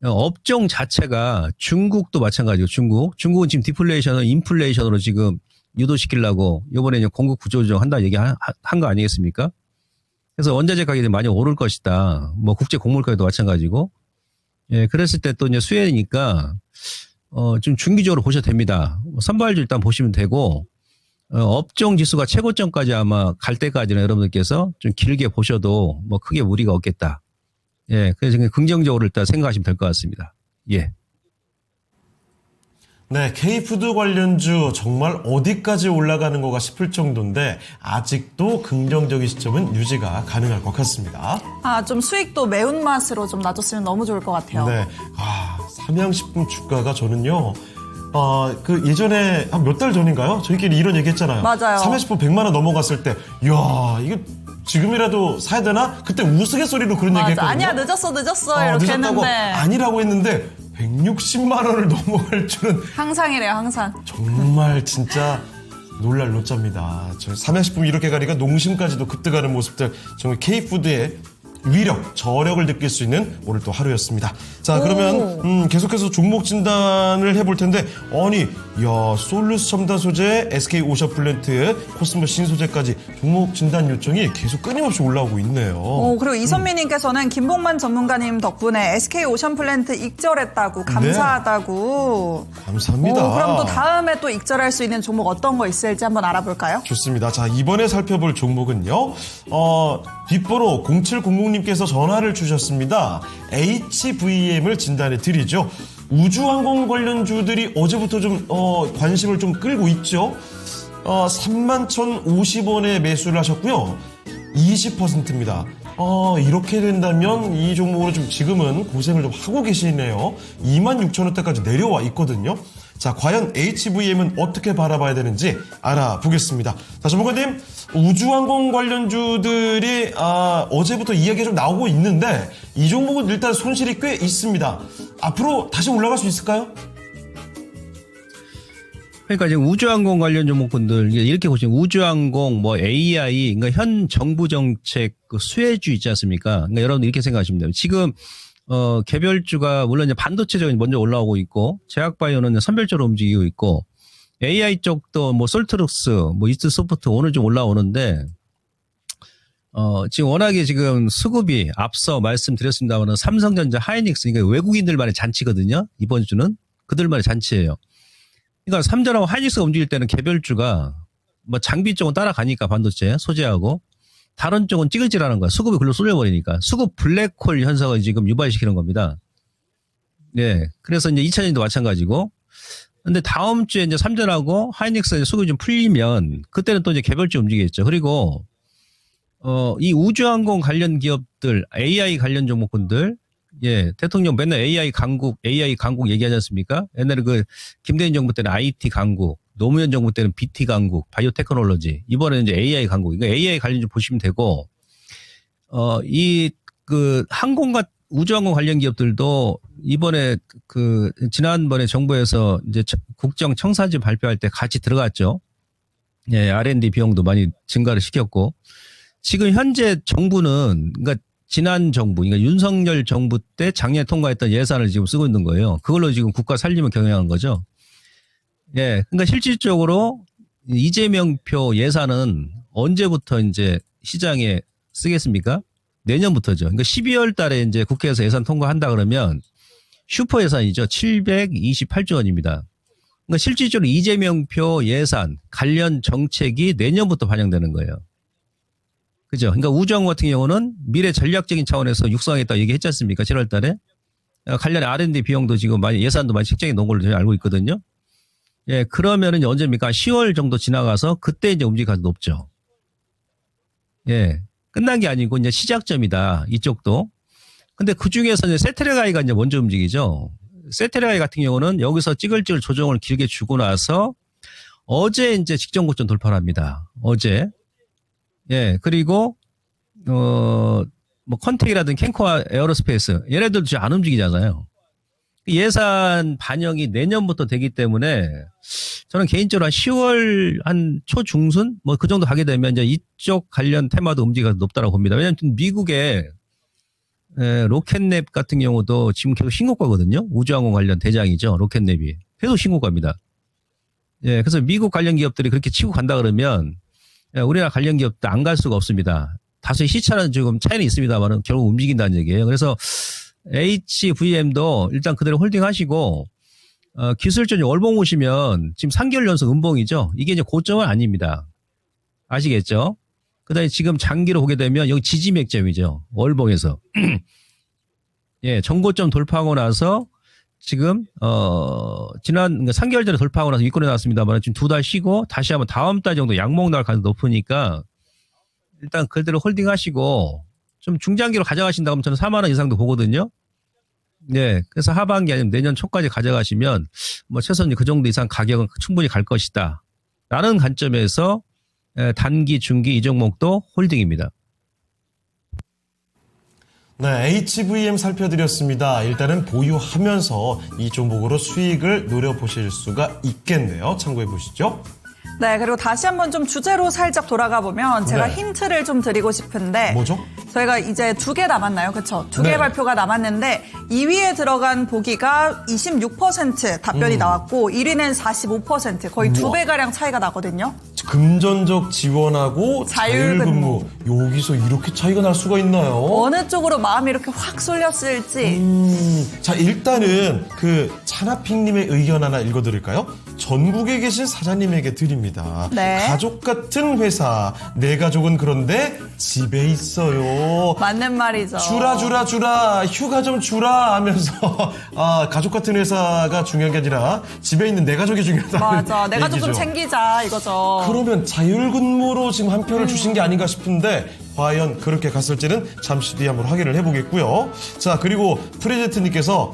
업종 자체가 중국도 마찬가지고 중국은 지금 디플레이션을 인플레이션으로 지금 유도시키려고 이번에 공급 구조조정 한다 얘기 한 거 아니겠습니까? 그래서 원자재 가격이 많이 오를 것이다. 뭐 국제 곡물가도 마찬가지고. 예, 그랬을 때 또 이제 수혜니까 좀 중기적으로 보셔도 됩니다. 선발주 일단 보시면 되고 업종 지수가 최고점까지 아마 갈 때까지는 여러분들께서 좀 길게 보셔도 뭐 크게 무리가 없겠다. 예, 그래서 긍정적으로 일단 생각하시면 될 것 같습니다. 예. 네, K푸드 관련주 정말 어디까지 올라가는 거가 싶을 정도인데 아직도 긍정적인 시점은 유지가 가능할 것 같습니다. 좀 수익도 매운맛으로 좀 놔뒀으면 너무 좋을 것 같아요. 네, 삼양식품 주가가 저는요, 그 예전에 한 몇 달 전인가요? 저희끼리 이런 얘기 했잖아요. 맞아요. 삼양식품 100만 원 넘어갔을 때, 이야, 이거 지금이라도 사야 되나? 그때 우스갯소리로 그런 얘기 했거든요. 아니야, 늦었어 이렇게 늦었다고 했는데. 아니라고 했는데 160만 원을 넘어갈 줄은 항상이래요, 항상. 정말 진짜 놀랄 노짜입니다. 삼양식품이 이렇게 가니까 농심까지도 급등하는 모습들, 정말 K푸드의 위력, 저력을 느낄 수 있는 오늘 또 하루였습니다. 자, 그러면 계속해서 종목 진단을 해볼 텐데, 아니, 야, 솔루스 첨단 소재, SK 오션플랜트, 코스모 신소재까지 종목 진단 요청이 계속 끊임없이 올라오고 있네요. 그리고 이선미님께서는 김봉만 전문가님 덕분에 SK 오션플랜트 익절했다고, 감사하다고. 감사합니다. 그럼 또 다음에 또 익절할 수 있는 종목 어떤 거 있을지 한번 알아볼까요? 좋습니다. 자, 이번에 살펴볼 종목은요. 뒷번호 0700님께서 전화를 주셨습니다. HVM을 진단해 드리죠. 우주항공 관련주들이 어제부터 좀 관심을 좀 끌고 있죠. 31,050원에 매수를 하셨고요. 20%입니다. 이렇게 된다면 이 종목으로 좀 지금은 고생을 좀 하고 계시네요. 26,000원대까지 내려와 있거든요. 자, 과연 HVM은 어떻게 바라봐야 되는지 알아보겠습니다. 자, 전문가님, 우주항공 관련주들이 어제부터 이야기가 좀 나오고 있는데 이 종목은 일단 손실이 꽤 있습니다. 앞으로 다시 올라갈 수 있을까요? 그러니까 지금 우주항공 관련 종목군들 이렇게 보시면 우주항공, 뭐 AI, 그러니까 현 정부 정책 그 수혜주 있지 않습니까? 그러니까 여러분 이렇게 생각하시면 돼요. 지금 개별주가 물론 이제 반도체적인 먼저 올라오고 있고 제약바이오는 선별적으로 움직이고 있고 AI 쪽도 뭐 솔트룩스, 뭐 이스트소프트 오늘 좀 올라오는데 지금 워낙에 지금 수급이 앞서 말씀드렸습니다만 삼성전자, 하이닉스 그러니까 외국인들만의 잔치거든요. 이번 주는 그들만의 잔치예요. 그러니까 삼전하고 하이닉스가 움직일 때는 개별주가 뭐 장비 쪽은 따라가니까 반도체 소재하고 다른 쪽은 찌글찌글하는 거야. 수급이 글로 쏠려버리니까. 수급 블랙홀 현상을 지금 유발시키는 겁니다. 네. 그래서 이제 2차전도 마찬가지고. 근데 다음 주에 이제 삼전하고 하이닉스 수급이 좀 풀리면 그때는 또 이제 개별주 움직이겠죠. 그리고, 이 우주항공 관련 기업들, AI 관련 종목군들, 예, 대통령 맨날 AI 강국 얘기하지 않습니까? 옛날에 그 김대중 정부 때는 IT 강국, 노무현 정부 때는 BT 강국, 바이오 테크놀로지, 이번에는 이제 AI 강국. 이거 AI 관련 좀 보시면 되고, 이 그 항공과 우주항공 관련 기업들도 이번에 그 지난번에 정부에서 이제 국정 청사진 발표할 때 같이 들어갔죠. 예, R&D 비용도 많이 증가를 시켰고, 지금 현재 정부는 그러니까 지난 정부, 그러니까 윤석열 정부 때 작년에 통과했던 예산을 지금 쓰고 있는 거예요. 그걸로 지금 국가 살림을 경영한 거죠. 예, 그러니까 실질적으로 이재명표 예산은 언제부터 이제 시장에 쓰겠습니까? 내년부터죠. 그러니까 12월 달에 이제 국회에서 예산 통과한다 그러면 슈퍼 예산이죠. 728조 원입니다. 그러니까 실질적으로 이재명표 예산 관련 정책이 내년부터 반영되는 거예요. 그죠? 그러니까 우주항공 같은 경우는 미래 전략적인 차원에서 육성하겠다 얘기했지 않습니까? 7월 달에. 관련 R&D 비용도 지금 많이 예산도 많이 책정해 놓은 걸로 저희 알고 있거든요. 예, 그러면은 언제입니까? 10월 정도 지나가서 그때 이제 움직임이 가서 높죠. 예. 끝난 게 아니고 이제 시작점이다. 이쪽도. 근데 그 중에서 이제 세테레가이가 이제 먼저 움직이죠. 세테레가이 같은 경우는 여기서 찌글찌글 조정을 길게 주고 나서 어제 이제 직전 고점 돌파를 합니다. 어제. 예, 그리고, 뭐, 컨텍이라든지 캔코와 에어로스페이스, 얘네들도 지금 안 움직이잖아요. 예산 반영이 내년부터 되기 때문에 저는 개인적으로 한 10월 한 초중순? 뭐 그 정도 가게 되면 이제 이쪽 관련 테마도 움직이가 높다고 봅니다. 왜냐하면 미국의 로켓랩 같은 경우도 지금 계속 신고가거든요. 우주항공 관련 대장이죠. 로켓랩이. 계속 신고가입니다. 예, 그래서 미국 관련 기업들이 그렇게 치고 간다 그러면 우리나라 관련 기업도 안 갈 수가 없습니다. 다소의 시차는 지금 차이는 있습니다만 결국 움직인다는 얘기예요. 그래서 HVM도 일단 그대로 홀딩하시고 기술적인 월봉 보시면 지금 3개월 연속 음봉이죠. 이게 이제 고점은 아닙니다. 아시겠죠? 그다음에 지금 장기로 보게 되면 여기 지지 맥점이죠. 월봉에서. 예, 전고점 돌파하고 나서 지금 지난 3개월 전에 돌파하고 나서 윗골에 나왔습니다만 지금 2달 쉬고 다시 한번 다음 달 정도 양봉 나올 가능성이 높으니까 일단 그대로 홀딩하시고 좀 중장기로 가져가신다고 하면 저는 4만 원 이상도 보거든요. 네, 그래서 하반기 아니면 내년 초까지 가져가시면 뭐 최소한 그 정도 이상 가격은 충분히 갈 것이다. 라는 관점에서 단기, 중기 이 종목도 홀딩입니다. 네, HVM 살펴드렸습니다. 일단은 보유하면서 이 종목으로 수익을 노려보실 수가 있겠네요. 참고해 보시죠. 네, 그리고 다시 한번 좀 주제로 살짝 돌아가 보면 제가 네. 힌트를 좀 드리고 싶은데 뭐죠? 저희가 이제 2개 남았나요? 그렇죠? 2개 네. 발표가 남았는데 2위에 들어간 보기가 26% 답변이 나왔고 1위는 45% 거의 두 우와. 배 가량 차이가 나거든요. 금전적 지원하고 자율근무. 자율근무. 여기서 이렇게 차이가 날 수가 있나요? 어느 쪽으로 마음이 이렇게 확 쏠렸을지. 자, 일단은 그 차나핑님의 의견 하나 읽어드릴까요? 전국에 계신 사장님에게 드립니다. 네. 가족 같은 회사, 내 가족은 그런데 집에 있어요. 맞는 말이죠. 주라 휴가 좀 주라 하면서 아, 가족 같은 회사가 중요한 게 아니라 집에 있는 내 가족이 중요하다는 맞아. 내 가족 좀 얘기죠. 챙기자 이거죠. 그러면 자율근무로 지금 한 표를 주신 게 아닌가 싶은데 과연 그렇게 갔을지는 잠시 뒤에 한번 확인을 해보겠고요. 자, 그리고 프레제트님께서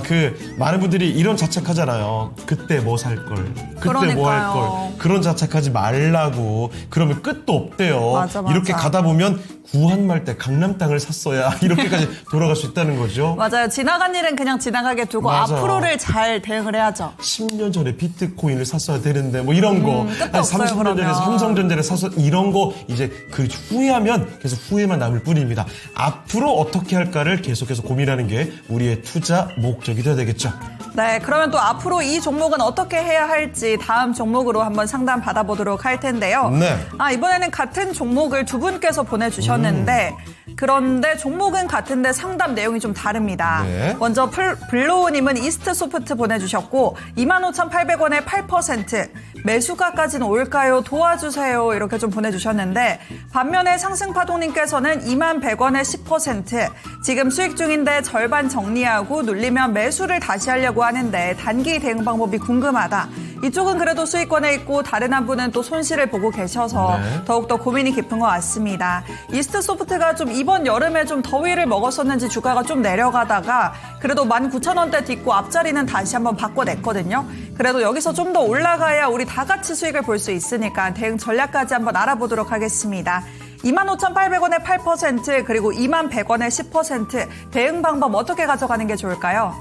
그 많은 분들이 이런 자책하잖아요. 그때 뭐 살 걸, 그때 뭐 할 그러니까요. 걸. 그런 자책하지 말라고. 그러면 끝도 없대요. 맞아, 맞아. 이렇게 가다 보면 구한말 때 강남 땅을 샀어야 이렇게까지 돌아갈 수 있다는 거죠. 맞아요. 지나간 일은 그냥 지나가게 두고 맞아. 앞으로를 잘 대응을 해야죠. 10년 전에 비트코인을 샀어야 되는데 뭐 이런 거 끝도 없어요, 30년 전에 그러면. 삼성전자를 사서 이런 거 이제 그 후회하면 계속 후회만 남을 뿐입니다. 앞으로 어떻게 할까를 계속해서 고민하는 게 우리의 투자 목적이 돼야 되겠죠. 네, 그러면 또 앞으로 이 종목은 어떻게 해야 할지 다음 종목으로 한번 상담 받아보도록 할 텐데요. 네. 이번에는 같은 종목을 두 분께서 보내주셨는데 그런데 종목은 같은데 상담 내용이 좀 다릅니다. 네. 먼저 블로우님은 이스트 소프트 보내주셨고 25,800원에 8% 매수가까지는 올까요? 도와주세요. 이렇게 좀 보내주셨는데 반면에 상승파동님께서는 21,100원에 10% 지금 수익 중인데 절반 정리하고 눌리면 매수를 다시 하려고 하는데 단기 대응 방법이 궁금하다. 이쪽은 그래도 수익권에 있고 다른 한 분은 또 손실을 보고 계셔서 네. 더욱더 고민이 깊은 것 같습니다. 이스트 소프트가 좀 이번 여름에 좀 더위를 먹었었는지 주가가 좀 내려가다가 그래도 19,000원대 딛고 앞자리는 다시 한번 바꿔냈거든요. 그래도 여기서 좀 더 올라가야 우리 다 같이 수익을 볼 수 있으니까 대응 전략까지 한번 알아보도록 하겠습니다. 25,800원에 8% 그리고 21,100원에 10% 대응 방법 어떻게 가져가는 게 좋을까요?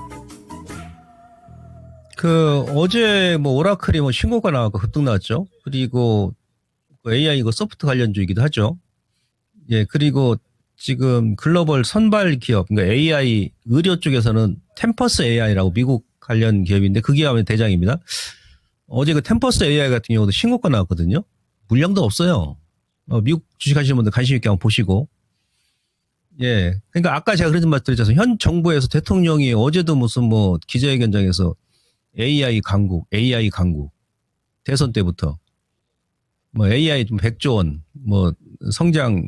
어제 오라클이 신고가 나왔고 급등 나왔죠. 그리고 AI 소프트 관련주이기도 하죠. 예, 그리고 지금 글로벌 선발 기업, 그러니까 AI 의료 쪽에서는 템퍼스 AI라고 미국 관련 기업인데 그 기업의 대장입니다. 어제 그 템퍼스 AI 같은 경우도 신고가 나왔거든요. 물량도 없어요. 미국 주식하시는 분들 관심 있게 한번 보시고. 예. 그러니까 아까 제가 그런 말 드렸잖아요. 현 정부에서 대통령이 어제도 무슨 기자회견장에서 AI 강국. 대선 때부터. AI 좀 100조 원, 성장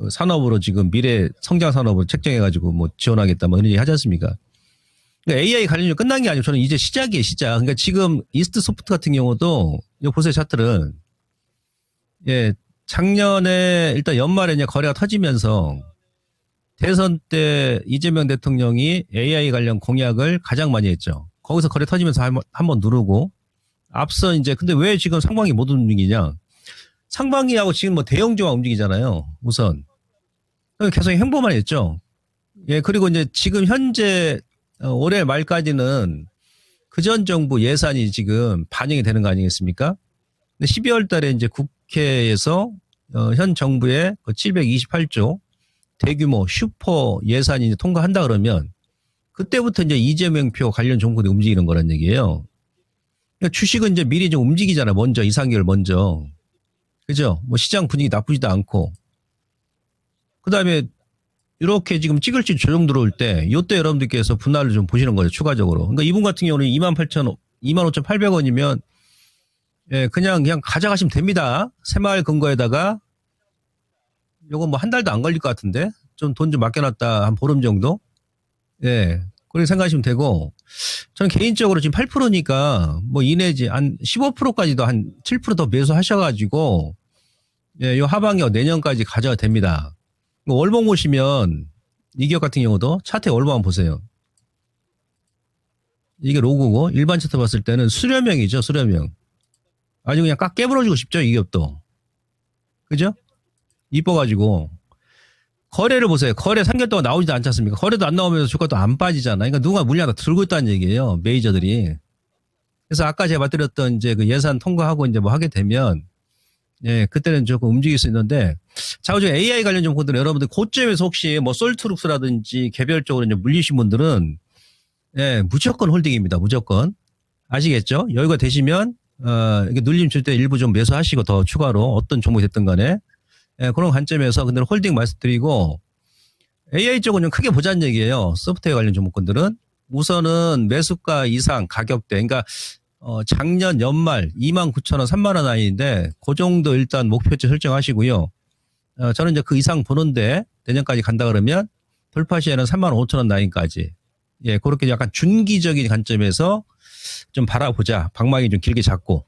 산업으로 지금 미래 성장 산업을 책정해가지고 지원하겠다 이런 얘기 하지 않습니까? 그러니까 AI 관련이 끝난 게 아니고 저는 이제 시작이에요, 시작. 그러니까 지금 이스트 소프트 같은 경우도 이거 보세요, 차트를. 예. 작년에 일단 연말에 이제 거래가 터지면서 대선 때 이재명 대통령이 AI 관련 공약을 가장 많이 했죠. 거기서 거래 터지면서 한번 누르고 앞서 이제 근데 왜 지금 상반기 못 움직이냐? 상반기하고 지금 대형주가 움직이잖아요. 우선 계속 행보만 했죠. 예, 그리고 이제 지금 현재 올해 말까지는 그전 정부 예산이 지금 반영이 되는 거 아니겠습니까? 근데 12월 달에 이제 국회에서 현 정부의 728조 대규모 슈퍼 예산이 이제 통과한다 그러면 그때부터 이제 이재명 표 관련 종목들이 움직이는 거란 얘기예요. 그러니까 주식은 이제 미리 좀 움직이잖아요. 먼저 2, 3개월 먼저. 그죠? 시장 분위기 나쁘지도 않고. 그 다음에 이렇게 지금 찌글찌글 조정 들어올 때 이때 여러분들께서 분할을 좀 보시는 거죠. 추가적으로. 그러니까 이분 같은 경우는 25,800원이면 예, 그냥 가져가시면 됩니다. 새마을 근거에다가 요거 한 달도 안 걸릴 것 같은데 좀 돈 좀 맡겨놨다 한 보름 정도. 예, 그렇게 생각하시면 되고 저는 개인적으로 지금 8%니까 이내지 한 15%까지도 한 7% 더 매수하셔가지고 예, 요 하반기 내년까지 가져가 됩니다. 월봉 보시면 이 기업 같은 경우도 차트에 월봉 한번 보세요. 이게 로고고 일반 차트 봤을 때는 수렴형이죠, 수렴형. 아주 그냥 깍 깨물어주고 싶죠, 이 기업도. 그죠? 이뻐가지고. 거래를 보세요. 거래 3개월 동안 나오지도 않지 않습니까? 거래도 안 나오면서 주가도 안 빠지잖아. 그러니까 누가 물량 다 들고 있다는 얘기예요. 메이저들이. 그래서 아까 제가 말드렸던 이제 그 예산 통과하고 이제 뭐 하게 되면 예, 그때는 조금 움직일 수 있는데 자, 중 AI 관련 정보들 여러분들 고점에서 혹시 뭐 솔트룩스라든지 개별적으로 이제 물리신 분들은 예, 무조건 홀딩입니다. 무조건. 아시겠죠? 여유가 되시면 이게 눌림 줄 때 일부 좀 매수하시고 더 추가로 어떤 종목이 됐든 간에 예, 그런 관점에서 근데 홀딩 말씀드리고 AI 쪽은 좀 크게 보자는 얘기예요. 소프트웨어 관련 종목군들은 우선은 매수가 이상 가격대 그러니까 작년 연말 29,000원, 3만원 라인인데 그 정도 일단 목표치 설정하시고요. 저는 이제 그 이상 보는데 내년까지 간다 그러면 돌파 시에는 35,000원 라인까지 예, 그렇게 약간 중기적인 관점에서 좀 바라보자. 방망이 좀 길게 잡고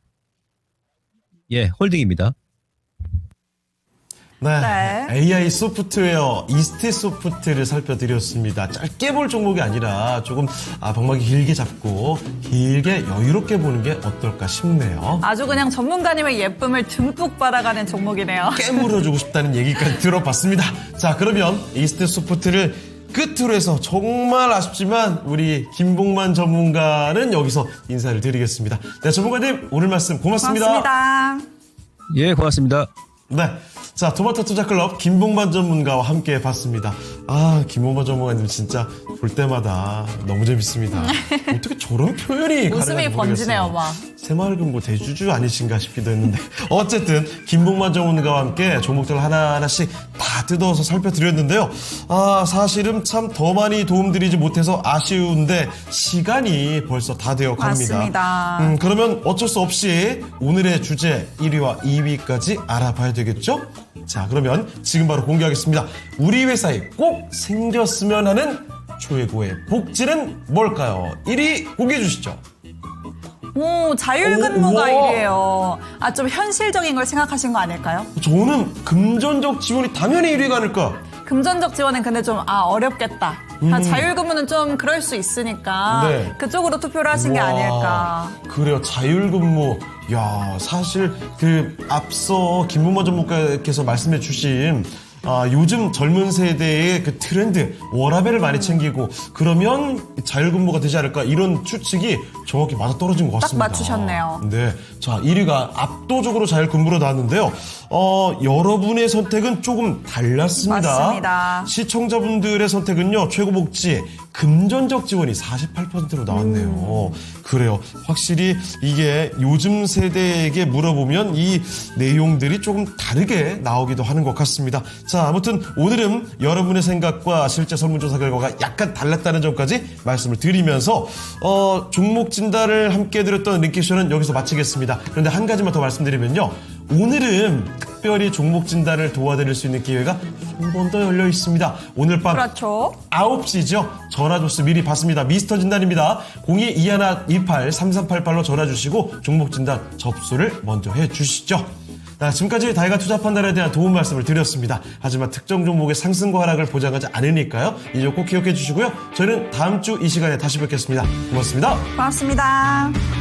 예, 홀딩입니다. 네. 네. AI 소프트웨어 이스트 소프트를 살펴드렸습니다. 짧게 볼 종목이 아니라 조금 방망이 길게 잡고 길게 여유롭게 보는 게 어떨까 싶네요. 아주 그냥 전문가님의 예쁨을 듬뿍 받아가는 종목이네요. 깨물어주고 싶다는 얘기까지 들어봤습니다. 자, 그러면 이스트 소프트를 끝으로 해서 정말 아쉽지만 우리 김봉만 전문가는 여기서 인사를 드리겠습니다. 네, 전문가님 오늘 말씀 고맙습니다. 고맙습니다. 예, 고맙습니다. 네. 자, 토마토 투자클럽 김봉만 전문가와 함께 봤습니다. 김봉만 전문가님 진짜 볼 때마다 너무 재밌습니다. 어떻게 저런 표현이 가능한지 웃음이 모르겠어요. 번지네요, 막. 새마을금 뭐 대주주 아니신가 싶기도 했는데 어쨌든 김봉만 전문가와 함께 종목들 하나하나씩 다 뜯어서 살펴드렸는데요. 사실은 참 더 많이 도움드리지 못해서 아쉬운데 시간이 벌써 다 되어 갑니다. 맞습니다. 그러면 어쩔 수 없이 오늘의 주제 1위와 2위까지 알아봐야 되겠죠? 자, 그러면 지금 바로 공개하겠습니다. 우리 회사에 꼭 생겼으면 하는 최고의 복지는 뭘까요? 1위 공개해 주시죠. 오, 자율근무가 우와. 1위예요. 좀 현실적인 걸 생각하신 거 아닐까요? 저는 금전적 지원이 당연히 1위가 아닐까. 금전적 지원은 근데 좀 자율근무는 좀 그럴 수 있으니까 네. 그쪽으로 투표를 하신 게 와, 아닐까. 그래요. 자율근무. 야, 사실 앞서 김봉만 전문가께서 말씀해 주신 요즘 젊은 세대의 그 트렌드, 워라밸을 많이 챙기고 그러면 자율근무가 되지 않을까 이런 추측이 정확히 맞아떨어진 것 같습니다. 딱 맞추셨네요. 네. 자, 1위가 압도적으로 자율근무로 나왔는데요. 여러분의 선택은 조금 달랐습니다. 맞습니다. 시청자분들의 선택은요, 최고복지, 금전적 지원이 48%로 나왔네요. 그래요. 확실히 이게 요즘 세대에게 물어보면 이 내용들이 조금 다르게 나오기도 하는 것 같습니다. 자, 아무튼 오늘은 여러분의 생각과 실제 설문조사 결과가 약간 달랐다는 점까지 말씀을 드리면서 종목 진단을 함께 드렸던 링키쇼는 여기서 마치겠습니다. 그런데 한 가지만 더 말씀드리면요. 오늘은 특별히 종목 진단을 도와드릴 수 있는 기회가 한 번 더 열려 있습니다. 오늘 밤 그렇죠. 9시죠. 전화 조스 미리 받습니다. 미스터 진단입니다. 02-2128-3388로 전화 주시고 종목 진단 접수를 먼저 해주시죠. 지금까지 다이가 투자 판단에 대한 도움 말씀을 드렸습니다. 하지만 특정 종목의 상승과 하락을 보장하지 않으니까요. 이 점 꼭 기억해 주시고요. 저희는 다음 주 이 시간에 다시 뵙겠습니다. 고맙습니다. 고맙습니다.